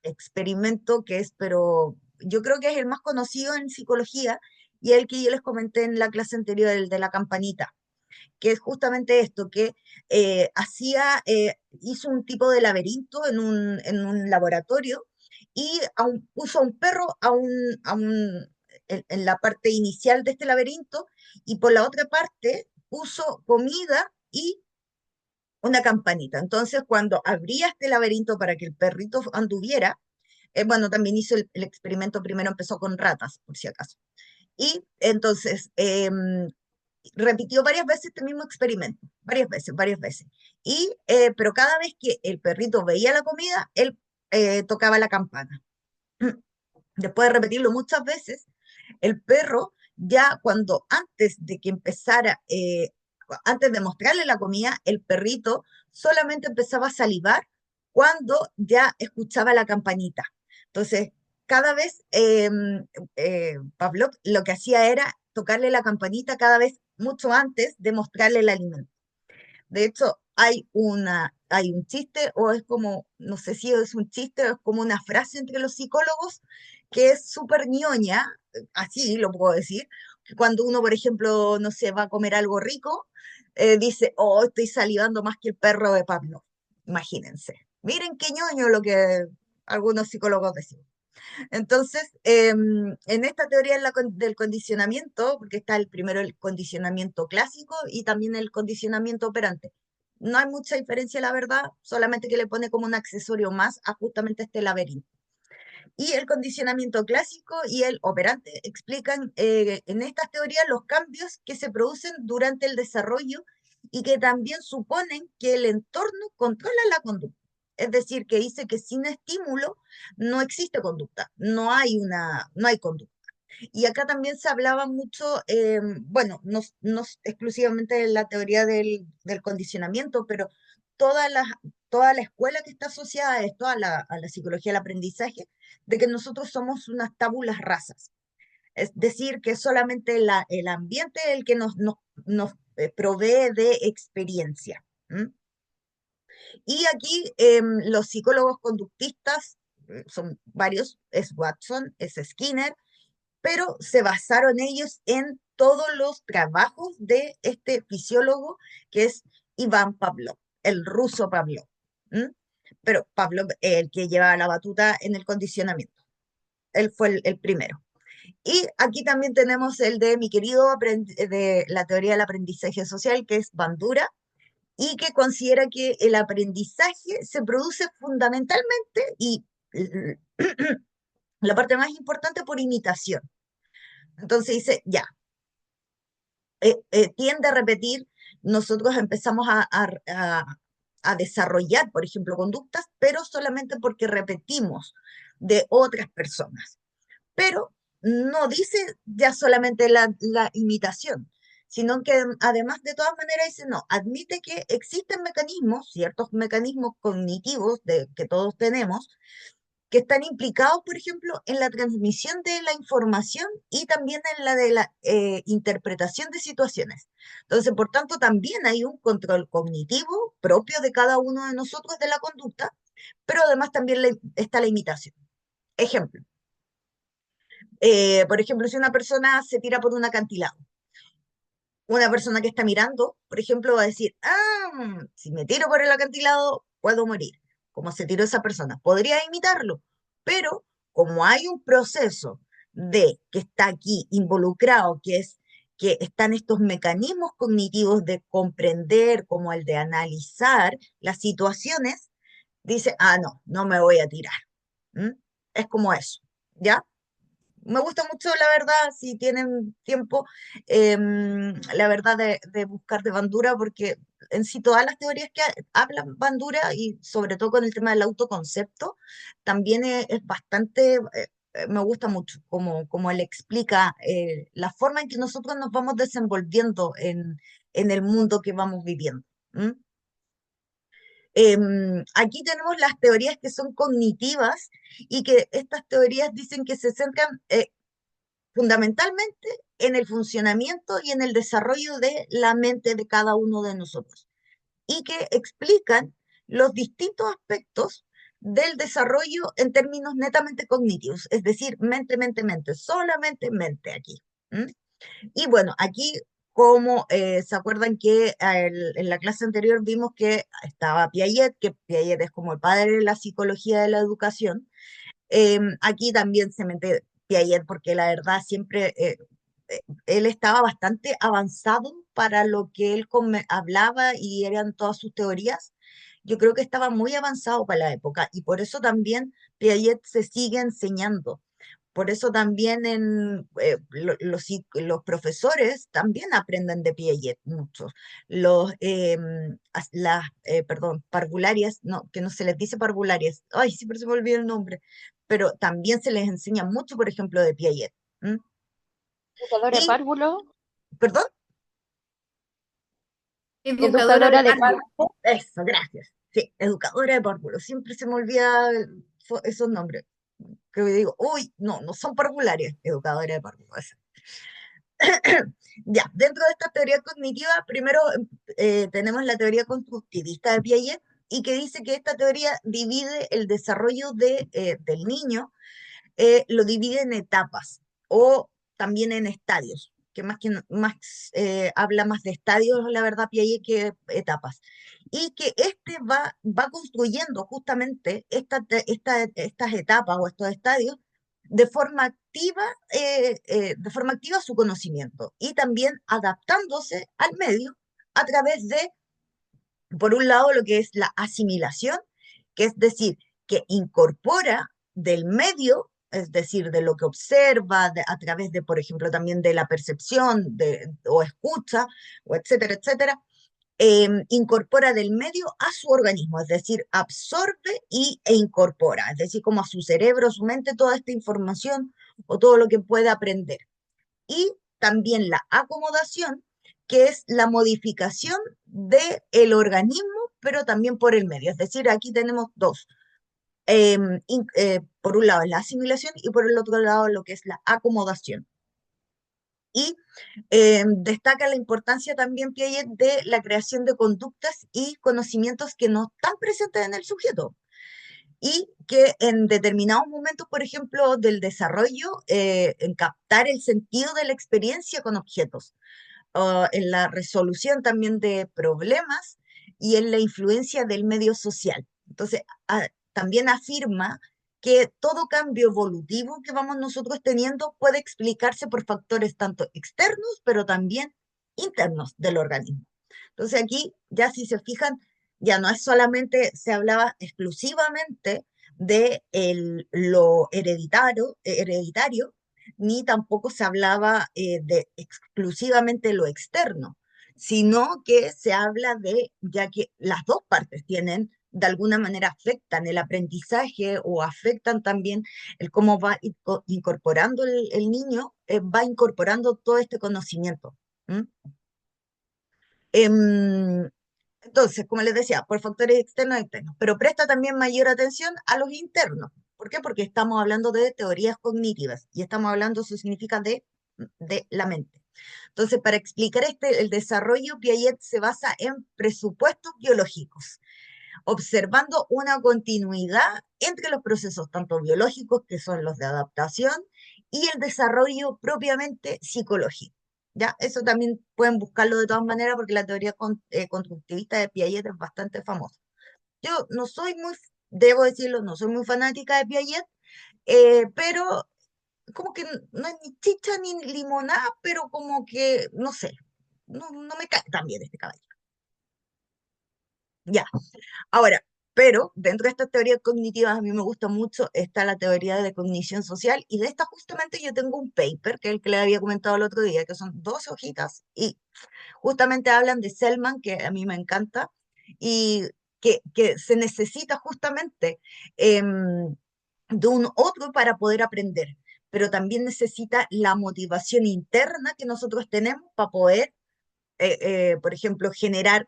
experimento que es, pero yo creo que es el más conocido en psicología y el que yo les comenté en la clase anterior, el de la campanita, que es justamente esto, que hizo un tipo de laberinto en un laboratorio y puso a un perro en la parte inicial de este laberinto y por la otra parte puso comida y una campanita. Entonces, cuando abría este laberinto para que el perrito anduviera, bueno, también hizo el experimento, primero empezó con ratas, por si acaso. Y entonces, repitió varias veces este mismo experimento, varias veces. Pero cada vez que el perrito veía la comida, él tocaba la campana. Después de repetirlo muchas veces, el perro ya cuando antes de que empezara, antes de mostrarle la comida, el perrito solamente empezaba a salivar cuando ya escuchaba la campanita. Entonces, cada vez Pavlov lo que hacía era tocarle la campanita cada vez mucho antes de mostrarle el alimento. De hecho, hay un chiste, o es como, no sé si es un chiste, o es como una frase entre los psicólogos, que es súper ñoña, así lo puedo decir, que cuando uno, por ejemplo, no sé, va a comer algo rico, dice, oh, estoy salivando más que el perro de Pablo. Imagínense. Miren qué ñoño lo que algunos psicólogos decían. Entonces, en esta teoría del condicionamiento, porque está primero el condicionamiento clásico y también el condicionamiento operante. No hay mucha diferencia, la verdad, solamente que le pone como un accesorio más a justamente este laberinto. Y el condicionamiento clásico y el operante explican en estas teorías los cambios que se producen durante el desarrollo y que también suponen que el entorno controla la conducta. Es decir, que dice que sin estímulo no existe conducta, no hay conducta. Y acá también se hablaba mucho, bueno, no exclusivamente de la teoría del condicionamiento, pero toda la, toda la escuela que está asociada a esto, a la psicología del aprendizaje, de que nosotros somos unas tábulas rasas. Es decir, que solamente el ambiente es el que nos provee de experiencia. ¿M? Y aquí los psicólogos conductistas, son varios, es Watson, es Skinner, pero se basaron ellos en todos los trabajos de este fisiólogo que es Iván Pavlov, el ruso Pavlov. ¿M? Pero Pavlov es el que llevaba la batuta en el condicionamiento. Él fue el primero. Y aquí también tenemos el de mi querido de la teoría del aprendizaje social, que es Bandura, y que considera que el aprendizaje se produce fundamentalmente y la parte más importante por imitación. Entonces dice, ya, tiende a repetir, nosotros empezamos a desarrollar, por ejemplo, conductas, pero solamente porque repetimos de otras personas. Pero no dice ya solamente la imitación, sino que además de todas maneras dice, no, admite que existen mecanismos, ciertos mecanismos cognitivos que todos tenemos, que están implicados, por ejemplo, en la transmisión de la información y también en la de la interpretación de situaciones. Entonces, por tanto, también hay un control cognitivo propio de cada uno de nosotros de la conducta, pero además también está la imitación. Ejemplo, por ejemplo, si una persona se tira por un acantilado, una persona que está mirando, por ejemplo, va a decir, si me tiro por el acantilado, puedo morir. Como se tiró esa persona. Podría imitarlo, pero como hay un proceso de que está aquí involucrado, que es que están estos mecanismos cognitivos de comprender, como el de analizar las situaciones, dice, no, no me voy a tirar. ¿Mm? Es como eso, ¿ya? Me gusta mucho, la verdad, si tienen tiempo, la verdad de buscar de Bandura, porque en sí todas las teorías que hablan Bandura, y sobre todo con el tema del autoconcepto, también es bastante me gusta mucho, como él explica la forma en que nosotros nos vamos desenvolviendo en el mundo que vamos viviendo. ¿M? Aquí tenemos las teorías que son cognitivas y que estas teorías dicen que se centran fundamentalmente en el funcionamiento y en el desarrollo de la mente de cada uno de nosotros y que explican los distintos aspectos del desarrollo en términos netamente cognitivos, es decir, mente, mente, mente, solamente mente aquí. ¿M? Y bueno, aquí, como se acuerdan que en la clase anterior vimos que estaba Piaget, que Piaget es como el padre de la psicología de la educación, aquí también se mete Piaget porque la verdad siempre él estaba bastante avanzado para lo que él hablaba y eran todas sus teorías. Yo creo que estaba muy avanzado para la época y por eso también Piaget se sigue enseñando. Por eso también los profesores también aprenden de Piaget, muchos. Perdón, parvularias, no, que no se les dice parvularias, ay, siempre se me olvida el nombre, pero también se les enseña mucho, por ejemplo, de Piaget. ¿M? Educadora de Y, párvulo, perdón, Educadora de educadora de párvulo. párvulo. eso, gracias. Sí, educadora de párvulos, siempre se me olvida esos nombres. Que digo, uy, no, no son parvularias, educadora de párvulos. Ya, dentro de esta teoría cognitiva, primero tenemos la teoría constructivista de Piaget y que dice que esta teoría divide el desarrollo del niño, lo divide en etapas o también en estadios, que habla más de estadios, la verdad, Piaget, que etapas. Y que va construyendo justamente estas etapas o estos estadios de forma activa su conocimiento y también adaptándose al medio a través de, por un lado, lo que es la asimilación, que es decir, que incorpora del medio, es decir, de lo que observa, a través de, por ejemplo, también de la percepción o escucha, o etcétera, etcétera, incorpora del medio a su organismo, es decir, absorbe e incorpora, es decir, como a su cerebro, a su mente, toda esta información o todo lo que puede aprender. Y también la acomodación, que es la modificación del organismo, pero también por el medio. Es decir, aquí tenemos dos. Por un lado la asimilación y por el otro lado lo que es la acomodación. Y destaca la importancia también, Piaget, de la creación de conductas y conocimientos que no están presentes en el sujeto y que en determinados momentos, por ejemplo, del desarrollo, en captar el sentido de la experiencia con objetos, en la resolución también de problemas y en la influencia del medio social. Entonces, también afirma que todo cambio evolutivo que vamos nosotros teniendo puede explicarse por factores tanto externos, pero también internos del organismo. Entonces aquí, ya si se fijan, ya no es solamente, se hablaba exclusivamente de lo hereditario, ni tampoco se hablaba de exclusivamente lo externo, sino que se habla de, ya que las dos partes tienen, de alguna manera afectan el aprendizaje o afectan también el cómo va incorporando el niño, va incorporando todo este conocimiento. ¿M? Em, entonces, como les decía, por factores externos e internos, pero presta también mayor atención a los internos. ¿Por qué? Porque estamos hablando de teorías cognitivas y estamos hablando, eso significa de la mente. Entonces, para explicar el desarrollo, Piaget se basa en presupuestos biológicos, observando una continuidad entre los procesos tanto biológicos, que son los de adaptación, y el desarrollo propiamente psicológico. ¿Ya? Eso también pueden buscarlo de todas maneras porque la teoría constructivista de Piaget es bastante famosa. Yo no soy muy, debo decirlo, no soy muy fanática de Piaget, pero como que no es ni chicha ni limonada, pero como que, no sé, no me cae tan bien este caballero. Ya, ahora, pero dentro de estas teorías cognitivas a mí me gusta mucho, está la teoría de cognición social y de esta justamente yo tengo un paper, que es el que les había comentado el otro día, que son 12 hojitas y justamente hablan de Selman, que a mí me encanta, y que se necesita justamente de un otro para poder aprender, pero también necesita la motivación interna que nosotros tenemos para poder, por ejemplo, generar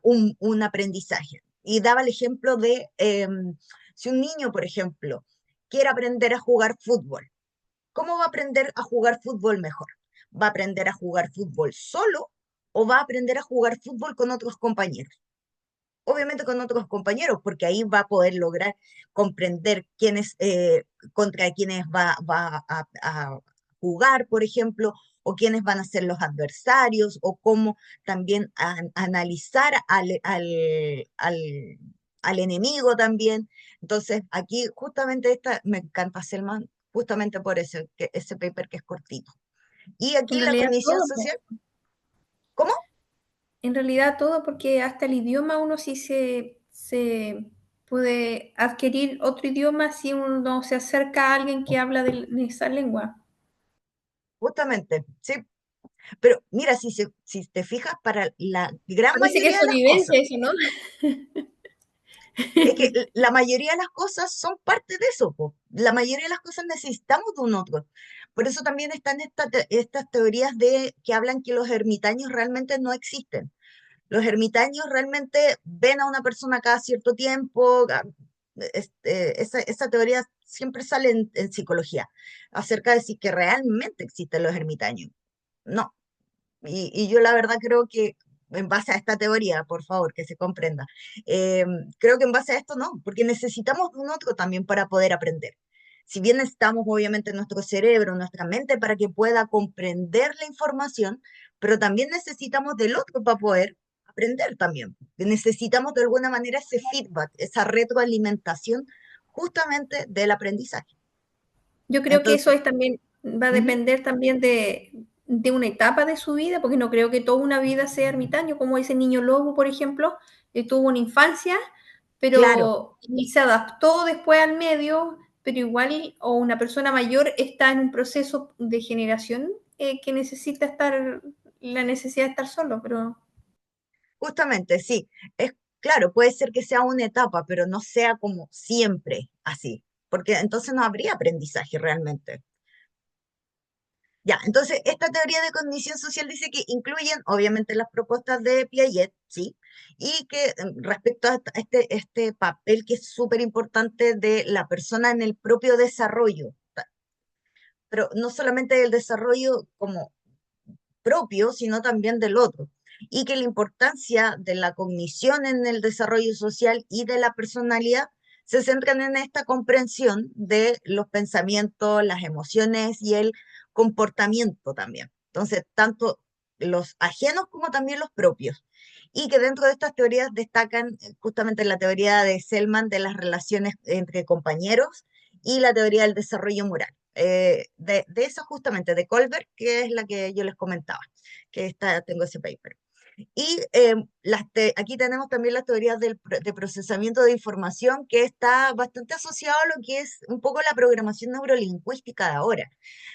un aprendizaje. Y daba el ejemplo de si un niño, por ejemplo, quiere aprender a jugar fútbol, ¿cómo va a aprender a jugar fútbol mejor? ¿Va a aprender a jugar fútbol solo o va a aprender a jugar fútbol con otros compañeros? Obviamente con otros compañeros, porque ahí va a poder lograr comprender quiénes, contra quiénes va a jugar, por ejemplo, o quiénes van a ser los adversarios, o cómo también analizar al enemigo también. Entonces, aquí justamente esta, me encanta Selman, justamente por eso, que ese paper que es cortito. Y En aquí la realidad cognición todo, social, ¿cómo? en realidad todo, porque hasta el idioma uno sí se puede adquirir otro idioma si uno se acerca a alguien que habla de esa lengua. Justamente, sí. Pero mira, si te fijas, para la gran Parece que mayoría es de las cosas, sobrevivencia eso, ¿no? es que la mayoría de las cosas son parte de eso, po. La mayoría de las cosas necesitamos de un otro. Por eso también están estas teorías de que hablan que los ermitaños realmente no existen. Los ermitaños realmente ven a una persona cada cierto tiempo. Esa teoría siempre sale en psicología, acerca de si que realmente existen los ermitaños. No, y yo la verdad creo que en base a esta teoría, por favor, que se comprenda, eh, creo que en base a esto no, porque necesitamos de un otro también para poder aprender. Si bien necesitamos obviamente nuestro cerebro, nuestra mente para que pueda comprender la información, pero también necesitamos del otro para poder aprender también. Necesitamos de alguna manera ese feedback, esa retroalimentación justamente del aprendizaje. Yo creo que eso Entonces, es también, va a ujú, depender también de una etapa de su vida, porque no creo que toda una vida sea ermitaño, como ese niño lobo, por ejemplo, que tuvo una infancia, claro. pero y se adaptó después al medio, pero igual, o una persona mayor está en un proceso de generación que necesita estar, la necesidad de estar solo, pero Justamente, sí. Es claro, puede ser que sea una etapa, pero no sea como siempre así, porque entonces no habría aprendizaje realmente. Ya, entonces esta teoría de cognición social dice que incluyen obviamente las propuestas de Piaget, ¿sí? Y que respecto a este papel que es súper importante de la persona en el propio desarrollo, pero no solamente el desarrollo como propio, sino también del otro. Y que la importancia de la cognición en el desarrollo social y de la personalidad se centran en esta comprensión de los pensamientos, las emociones y el comportamiento también. Entonces, tanto los ajenos como también los propios. Y que dentro de estas teorías destacan justamente la teoría de Selman de las relaciones entre compañeros y la teoría del desarrollo moral. De eso justamente, de Colbert, que es la que yo les comentaba, que tengo ese paper. Y aquí tenemos también las teorías de procesamiento de información, que está bastante asociado a lo que es un poco la programación neurolingüística de ahora.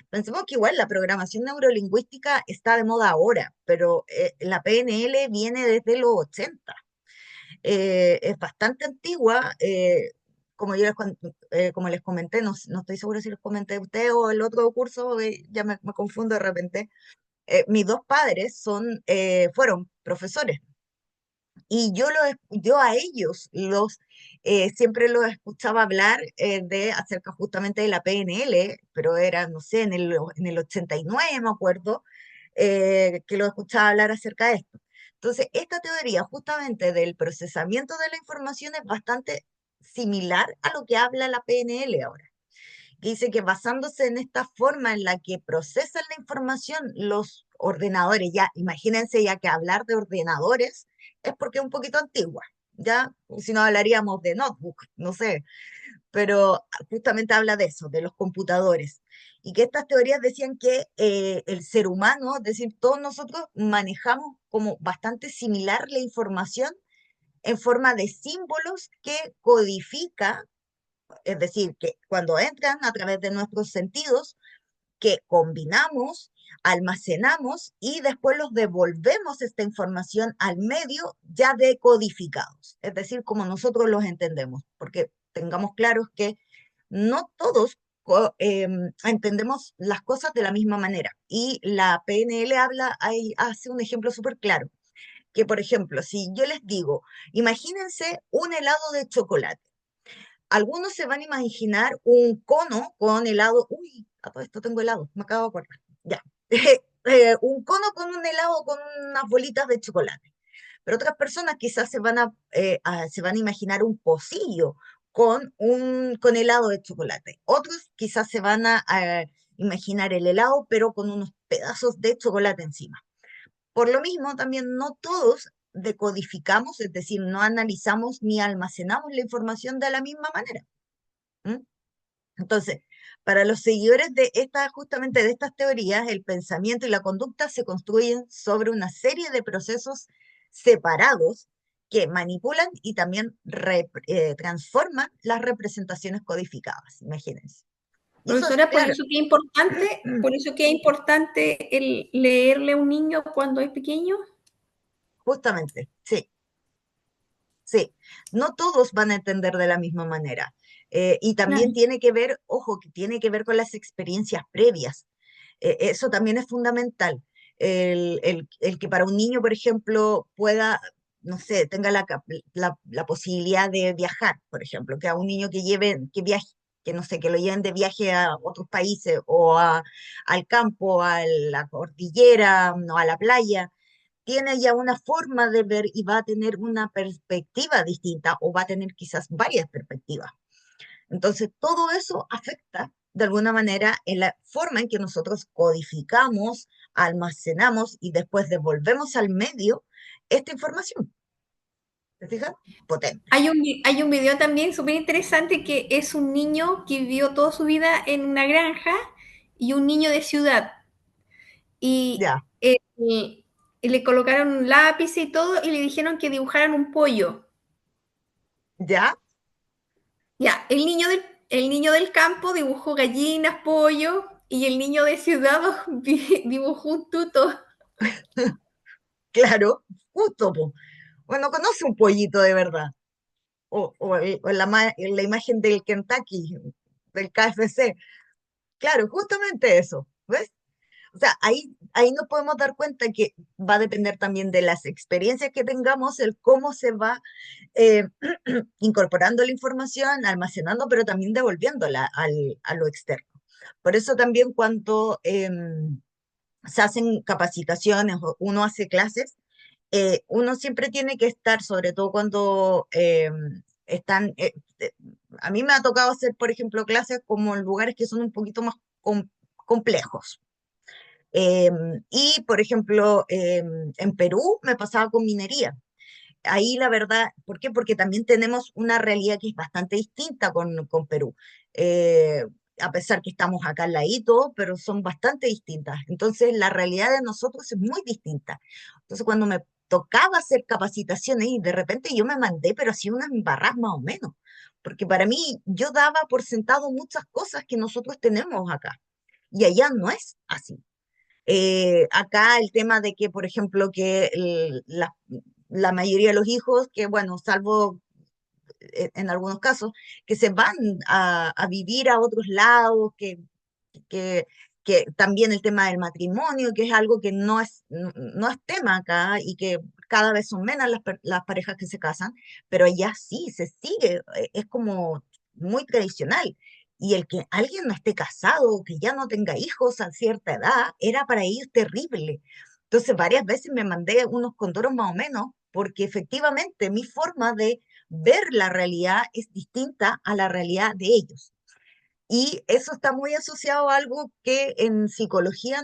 Pensemos que igual la programación neurolingüística está de moda ahora, pero la PNL viene desde los 80. Es bastante antigua. Como les comenté, no estoy segura si les comenté a ustedes o el otro curso, ya me confundo de repente. Mis dos padres fueron profesores y yo a ellos siempre los escuchaba hablar acerca justamente de la PNL, pero era, no sé, en el 89 me acuerdo, que los escuchaba hablar acerca de esto. Entonces, esta teoría justamente del procesamiento de la información es bastante similar a lo que habla la PNL ahora, que dice que basándose en esta forma en la que procesan la información los ordenadores, ya imagínense ya que hablar de ordenadores es porque es un poquito antigua, ya, si no hablaríamos de notebook, no sé, pero justamente habla de eso, de los computadores, y que estas teorías decían que el ser humano, es decir, todos nosotros manejamos como bastante similar la información en forma de símbolos que codifica, es decir, que cuando entran a través de nuestros sentidos, que combinamos, almacenamos y después los devolvemos esta información al medio ya decodificados, es decir, como nosotros los entendemos, porque tengamos claros que no todos entendemos las cosas de la misma manera. Y la PNL hace un ejemplo súper claro, que por ejemplo, si yo les digo, imagínense un helado de chocolate. Algunos se van a imaginar un cono con helado. Uy, a todo esto tengo helado, me acabo de acordar. Ya. Un cono con un helado con unas bolitas de chocolate. Pero otras personas quizás se van a imaginar un pocillo con helado de chocolate. Otros quizás se van a imaginar el helado, pero con unos pedazos de chocolate encima. Por lo mismo, también no todos decodificamos, es decir, no analizamos ni almacenamos la información de la misma manera. ¿Mm? Entonces, para los seguidores justamente de estas teorías, el pensamiento y la conducta se construyen sobre una serie de procesos separados que manipulan y también transforman las representaciones codificadas, imagínense. Y eso es Profesora, claro, por eso que es importante el leerle a un niño cuando es pequeño. justamente, sí. Sí, no todos van a entender de la misma manera. Y también Claro. tiene que ver, ojo, que tiene que ver con las experiencias previas. Eso también es fundamental. El que para un niño, por ejemplo, pueda, no sé, tenga la posibilidad de viajar, por ejemplo, que a un niño que viaje, que no sé, que lo lleven de viaje a otros países al campo, a la cordillera, no, a la playa, tiene ya una forma de ver y va a tener una perspectiva distinta o va a tener quizás varias perspectivas. Entonces, todo eso afecta de alguna manera en la forma en que nosotros codificamos, almacenamos y después devolvemos al medio esta información. ¿Te fijas? Potente. Hay un video también súper interesante que es un niño que vivió toda su vida en una granja y un niño de ciudad. Y Ya, y le colocaron un lápiz y todo y le dijeron que dibujaran un pollo. ya, Ya, el niño del campo dibujó gallinas, pollo, y el niño de ciudad dibujó un tuto. claro, justo, po. Bueno, conoce un pollito de verdad. O en la imagen del Kentucky, del KFC. Claro, justamente eso. ¿Ves? O sea, ahí nos podemos dar cuenta que va a depender también de las experiencias que tengamos, el cómo se va eh, incorporando la información, almacenando, pero también devolviéndola a lo externo. Por eso también cuando se hacen capacitaciones o uno hace clases, uno siempre tiene que estar, sobre todo cuando están, a mí me ha tocado hacer, por ejemplo, clases como en lugares que son un poquito más complejos. Y, por ejemplo, en Perú me pasaba con minería. Ahí la verdad, ¿por qué? Porque también tenemos una realidad que es bastante distinta con Perú. Eh, a pesar que estamos acá al ladito, pero son bastante distintas. Entonces, la realidad de nosotros es muy distinta. Entonces, cuando me tocaba hacer capacitaciones y de repente yo me mandé, pero hacía unas embarradas más o menos, porque para mí yo daba por sentado muchas cosas que nosotros tenemos acá y allá no es así. Acá el tema de que, por ejemplo, que la mayoría de los hijos, que bueno, salvo en algunos casos, que se van a vivir a otros lados, que, que también el tema del matrimonio, que es algo que no es tema acá y que cada vez son menos las parejas que se casan, pero allá sí, se sigue, es como muy tradicional. Y el que alguien no esté casado, que ya no tenga hijos a cierta edad, era para ellos terrible. Entonces, varias veces me mandé unos condoros más o menos, porque efectivamente mi forma de ver la realidad es distinta a la realidad de ellos. Y eso está muy asociado a algo que en psicología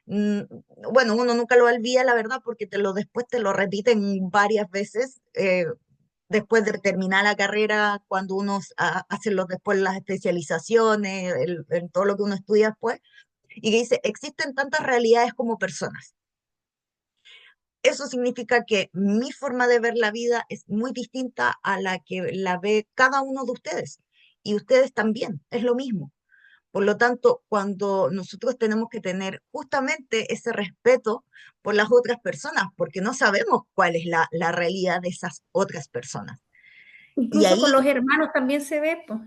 mm, bueno, uno nunca lo olvida, la verdad, porque después te lo repiten varias veces, después de terminar la carrera, cuando uno hace después las especializaciones, en todo lo que uno estudia después, y que dice, existen tantas realidades como personas. Eso significa que mi forma de ver la vida es muy distinta a la que la ve cada uno de ustedes. Y ustedes también, es lo mismo. Por lo tanto, cuando nosotros tenemos que tener justamente ese respeto por las otras personas, porque no sabemos cuál es la realidad de esas otras personas. Y Incluso con ahí, los hermanos también se ve, pues.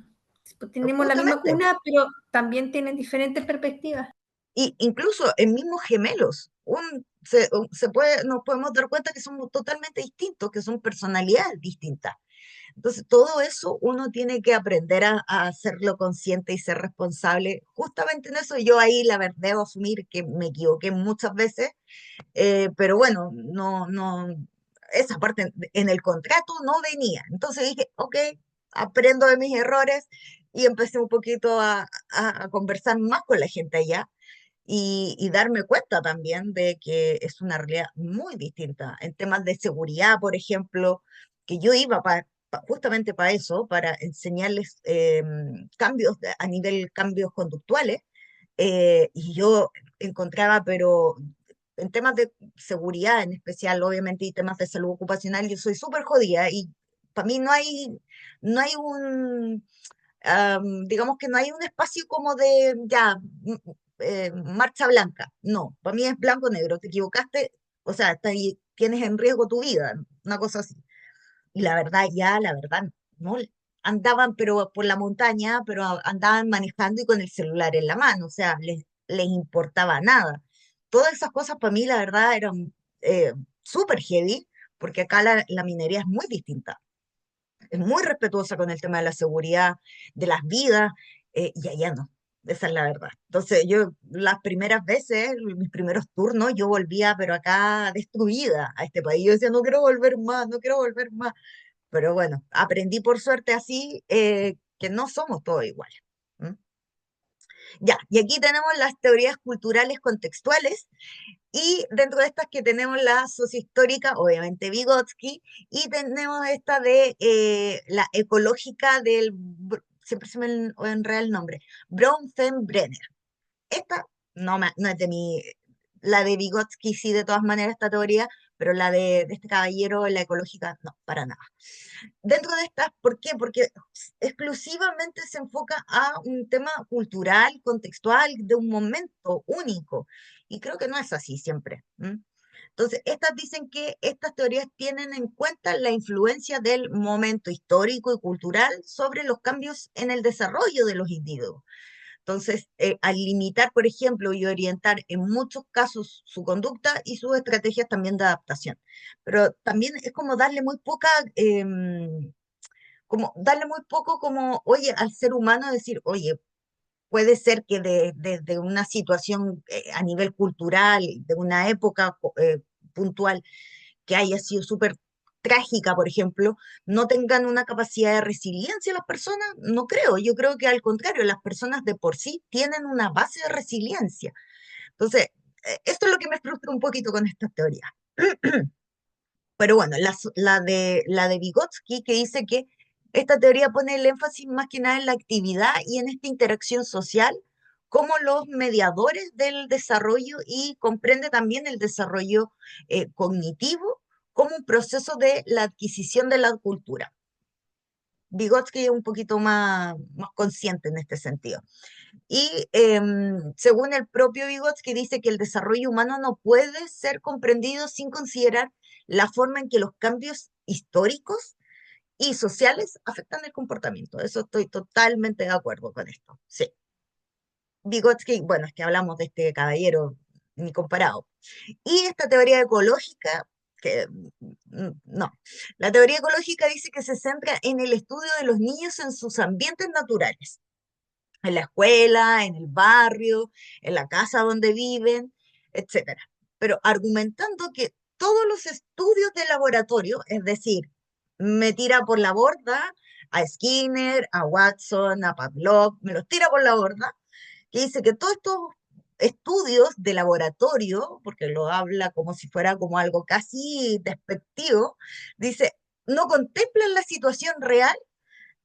Pues tenemos la misma Justamente. cuna, pero también tienen diferentes perspectivas. Y incluso en mismos gemelos, nos podemos dar cuenta que somos totalmente distintos, que son personalidades distintas. Entonces, todo eso uno tiene que aprender a hacerlo consciente y ser responsable. Justamente en eso yo ahí, la verdad, debo asumir que me equivoqué muchas veces, pero bueno, esa parte en el contrato no venía. Entonces dije, ok, aprendo de mis errores y empecé un poquito a conversar más con la gente allá y darme cuenta también de que es una realidad muy distinta. En temas de seguridad, por ejemplo, que yo iba justamente para eso, para enseñarles cambios a nivel cambios conductuales, y yo encontraba, pero en temas de seguridad en especial, obviamente, y temas de salud ocupacional, yo soy súper jodida y para mí no hay digamos que no hay un espacio como de, ya, marcha blanca. No, para mí es blanco-negro, te equivocaste, o sea, tienes en riesgo tu vida, una cosa así. Y la verdad, no, andaban pero por la montaña, pero andaban manejando y con el celular en la mano, o sea, les importaba nada. Todas esas cosas para mí, la verdad, eran súper heavy, porque acá la minería es muy distinta, es muy respetuosa con el tema de la seguridad, de las vidas, y allá no. Esa es la verdad. Entonces, yo las primeras veces, mis primeros turnos, yo volvía, pero acá destruida a este país. Yo decía, no quiero volver más, no quiero volver más. Pero bueno, aprendí por suerte así, que no somos todos iguales. ¿M? Ya, y aquí tenemos las teorías culturales contextuales, y dentro de estas que tenemos la sociohistórica, obviamente Vygotsky, y tenemos esta de la ecológica siempre se me enreda el nombre, Bronfenbrenner. Esta no es de mi, la de Vygotsky sí, de todas maneras, esta teoría, pero la de este caballero, la ecológica, no, para nada. Dentro de estas, ¿por qué? Porque exclusivamente se enfoca a un tema cultural, contextual, de un momento único. Y creo que no es así siempre. ¿M? Entonces, estas dicen que estas teorías tienen en cuenta la influencia del momento histórico y cultural sobre los cambios en el desarrollo de los individuos. Entonces, al limitar, por ejemplo, y orientar en muchos casos su conducta y sus estrategias también de adaptación. Pero también es como darle muy poca, como, oye, al ser humano decir, oye, puede ser que desde una situación a nivel cultural, de una época puntual, que haya sido súper trágica, por ejemplo, no tengan una capacidad de resiliencia las personas, no creo. Yo creo que al contrario, las personas de por sí tienen una base de resiliencia. Entonces, esto es lo que me frustra un poquito con esta teoría. Pero bueno, la de Vygotsky, que dice que esta teoría pone el énfasis más que nada en la actividad y en esta interacción social como los mediadores del desarrollo, y comprende también el desarrollo cognitivo como un proceso de la adquisición de la cultura. Vygotsky es un poquito más consciente en este sentido. Y según el propio Vygotsky, dice que el desarrollo humano no puede ser comprendido sin considerar la forma en que los cambios históricos y sociales afectan el comportamiento. Eso estoy totalmente de acuerdo con esto. Sí. Vygotsky, bueno, es que hablamos de este caballero ni comparado. Y esta teoría ecológica, que no, la teoría ecológica dice que se centra en el estudio de los niños en sus ambientes naturales, en la escuela, en el barrio, en la casa donde viven, etcétera. Pero argumentando que todos los estudios de laboratorio, es decir, me tira por la borda a Skinner, a Watson, a Pavlov, me los tira por la borda, que dice que todos estos estudios de laboratorio, porque lo habla como si fuera como algo casi despectivo, dice, no contemplan la situación real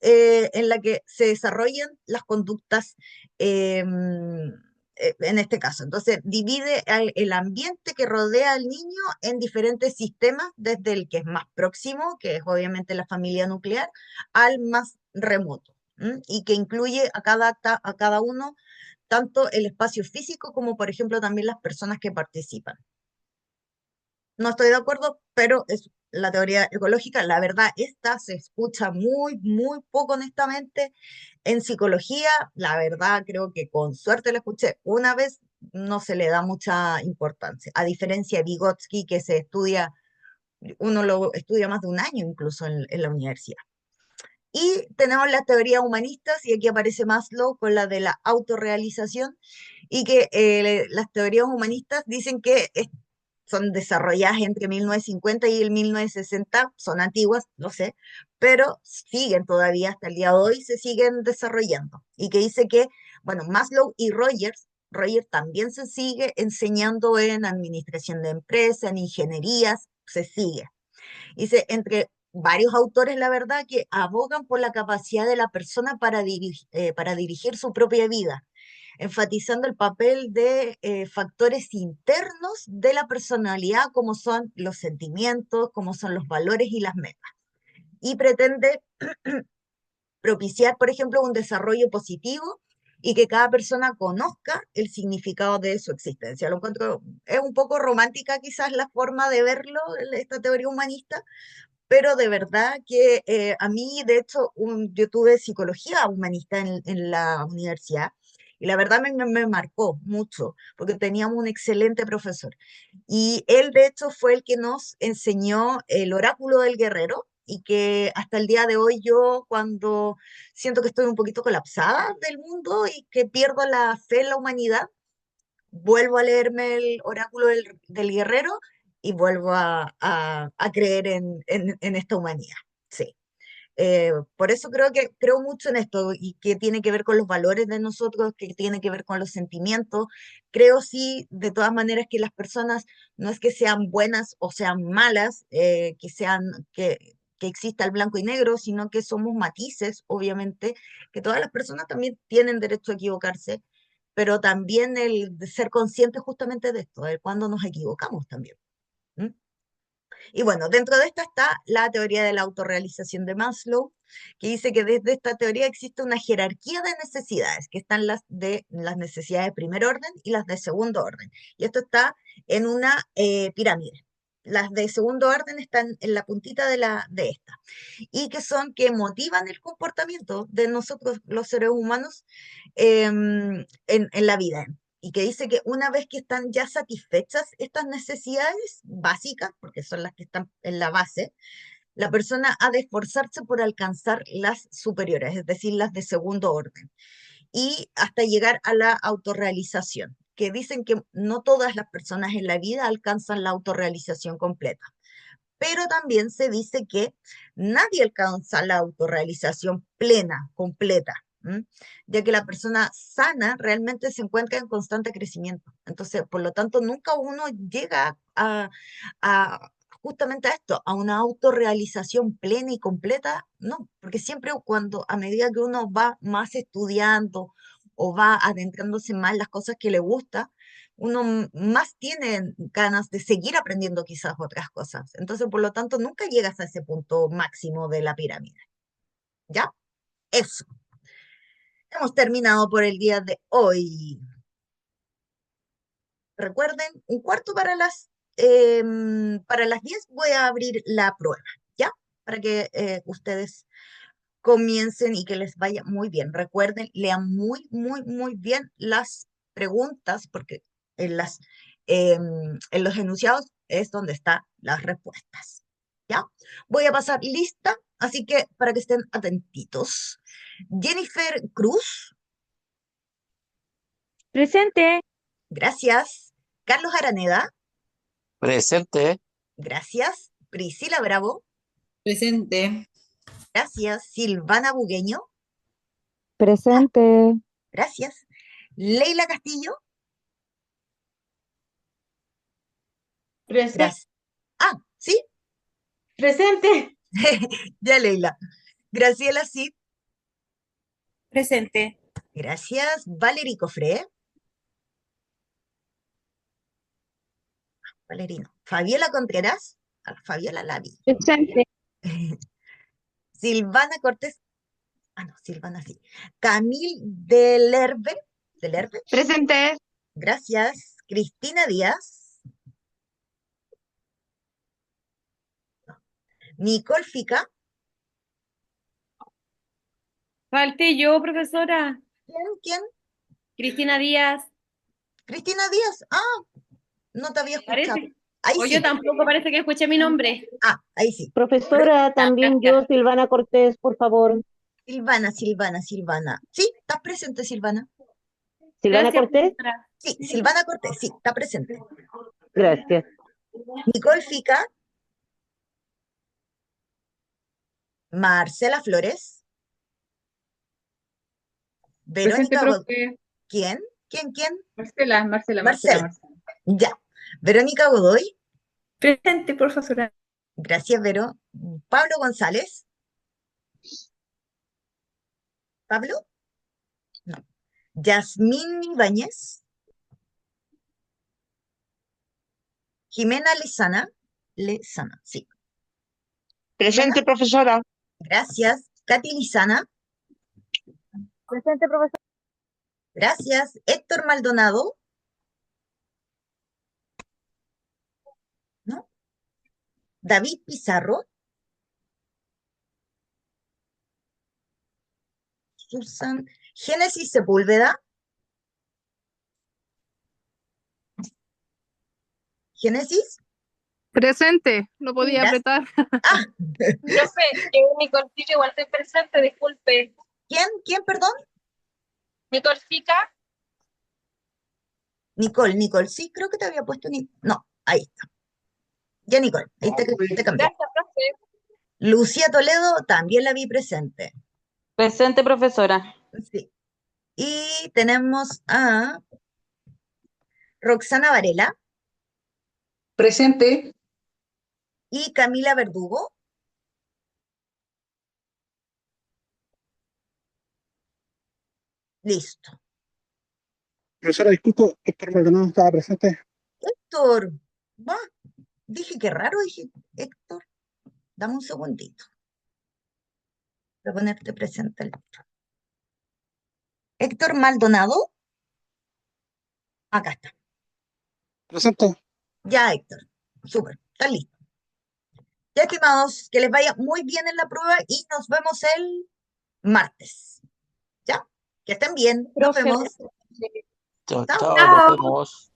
en la que se desarrollan las conductas en este caso. Entonces, divide el ambiente que rodea al niño en diferentes sistemas, desde el que es más próximo, que es obviamente la familia nuclear, al más remoto, y que incluye a cada uno tanto el espacio físico como, por ejemplo, también las personas que participan. No estoy de acuerdo, pero es la teoría ecológica, la verdad, esta se escucha muy, muy poco honestamente. En psicología, la verdad, creo que con suerte la escuché una vez, no se le da mucha importancia, a diferencia de Vygotsky, que se estudia, uno lo estudia más de un año incluso en la universidad. Y tenemos las teorías humanistas, y aquí aparece Maslow con la de la autorrealización, y que las teorías humanistas dicen que son desarrolladas entre 1950 y el 1960, son antiguas, lo sé, pero siguen todavía hasta el día de hoy, se siguen desarrollando. Y que dice que, bueno, Maslow y Rogers también se sigue enseñando en administración de empresas, en ingenierías, se sigue. Dice, entre varios autores, la verdad, que abogan por la capacidad de la persona para dirigir su propia vida, enfatizando el papel de factores internos de la personalidad, como son los sentimientos, como son los valores y las metas. Y pretende propiciar, por ejemplo, un desarrollo positivo y que cada persona conozca el significado de su existencia. Lo encuentro, es un poco romántica quizás la forma de verlo, esta teoría humanista, pero de verdad que a mí, de hecho, yo tuve psicología humanista en la universidad, y la verdad me marcó mucho, porque teníamos un excelente profesor. Y él, de hecho, fue el que nos enseñó el oráculo del guerrero, y que hasta el día de hoy yo, cuando siento que estoy un poquito colapsada del mundo y que pierdo la fe en la humanidad, vuelvo a leerme el oráculo del guerrero y vuelvo a creer en esta humanidad. Sí. Por eso creo mucho en esto, y que tiene que ver con los valores de nosotros, que tiene que ver con los sentimientos. Creo sí, de todas maneras, que las personas no es que sean buenas o sean malas, que exista el blanco y negro, sino que somos matices, obviamente, que todas las personas también tienen derecho a equivocarse, pero también el de ser conscientes justamente de esto, de cuando nos equivocamos también. ¿Mm? Y bueno, dentro de esta está la teoría de la autorrealización de Maslow, que dice que desde esta teoría existe una jerarquía de necesidades, que están las necesidades de primer orden y las de segundo orden. Y esto está en una pirámide. Las de segundo orden están en la puntita de esta, y que motivan el comportamiento de nosotros, los seres humanos, en la vida. Y que dice que una vez que están ya satisfechas estas necesidades básicas, porque son las que están en la base, la persona ha de esforzarse por alcanzar las superiores, es decir, las de segundo orden, y hasta llegar a la autorrealización, que dicen que no todas las personas en la vida alcanzan la autorrealización completa, pero también se dice que nadie alcanza la autorrealización plena, completa, ya que la persona sana realmente se encuentra en constante crecimiento. Entonces, por lo tanto, nunca uno llega a justamente a esto, a una autorrealización plena y completa, no, porque siempre a medida que uno va más estudiando o va adentrándose más en las cosas que le gusta, uno más tiene ganas de seguir aprendiendo quizás otras cosas. Entonces, por lo tanto, nunca llegas a ese punto máximo de la pirámide. ¿Ya? Eso. Hemos terminado por el día de hoy. Recuerden, un cuarto para las 10 voy a abrir la prueba, ¿ya? Para que ustedes comiencen y que les vaya muy bien. Recuerden, lean muy, muy, muy bien las preguntas, porque en en los enunciados es donde están las respuestas. ¿Ya? Voy a pasar lista, así que para que estén atentitos. Jennifer Cruz, Presente. gracias. Carlos Araneda, Presente. gracias. Priscila Bravo, Presente. gracias. Silvana Bugueño, Presente. gracias. Leila Castillo, gracias. Ah, ¿sí? Presente. Ya, Leila. Graciela Cid, Presente. gracias. Valerie Cofré, Valerino. Fabiola Contreras, Fabiola la vi. Presente. Silvana Cortés, no, Silvana sí. Camil Delerbe, Presente. gracias. Cristina Díaz, Nicole Fica. Falte yo, profesora. ¿Quién? Cristina Díaz. Cristina Díaz. Ah, no te había escuchado. Parece. Ahí O sí. yo tampoco parece que escuché mi nombre. Ah, ahí sí. Profesora, también yo, Gracias. Silvana Cortés, por favor. Silvana. Sí, estás presente, Silvana. Silvana Gracias, Cortés, profesora. Sí, Silvana Cortés, sí, está presente. gracias. Nicole Fica. Marcela Flores. Presente, Verónica profe. ¿Quién? Marcela. Marcela. Ya. Verónica Godoy. Presente, profesora. Gracias, Vero. Pablo González. ¿Pablo? No. Yasmín Ibáñez. Jimena Lezana, sí. Presente, profesora. Gracias. Katy Lizana. Presente, profesora. Gracias. Héctor Maldonado. ¿No? David Pizarro. Susan. Génesis Sepúlveda. Génesis. Presente, no podía Gracias. apretar. Ah, Profe, yo Nicole Fica igual estoy presente, disculpe. ¿quién, perdón? Nicole Fica, Nicole. Sí, creo que te había puesto No, ahí está. Ya, Nicole, ahí te cambié. gracias, profe. Lucía Toledo, también la vi presente. Presente, profesora. Sí. Y tenemos a Roxana Varela Presente. y Camila Verdugo. Listo. Profesora, disculpo, Héctor Maldonado estaba presente. Héctor, va. Dije qué raro, dije, Héctor, dame un segundito. Voy a ponerte presente. Héctor Maldonado. Acá está. Presente. Ya, Héctor. Súper, está listo. Ya, estimados, que les vaya muy bien en la prueba y nos vemos el martes. ¿Ya? Que estén bien. Nos Profe, vemos. Chao, Chao. chao, nos vemos.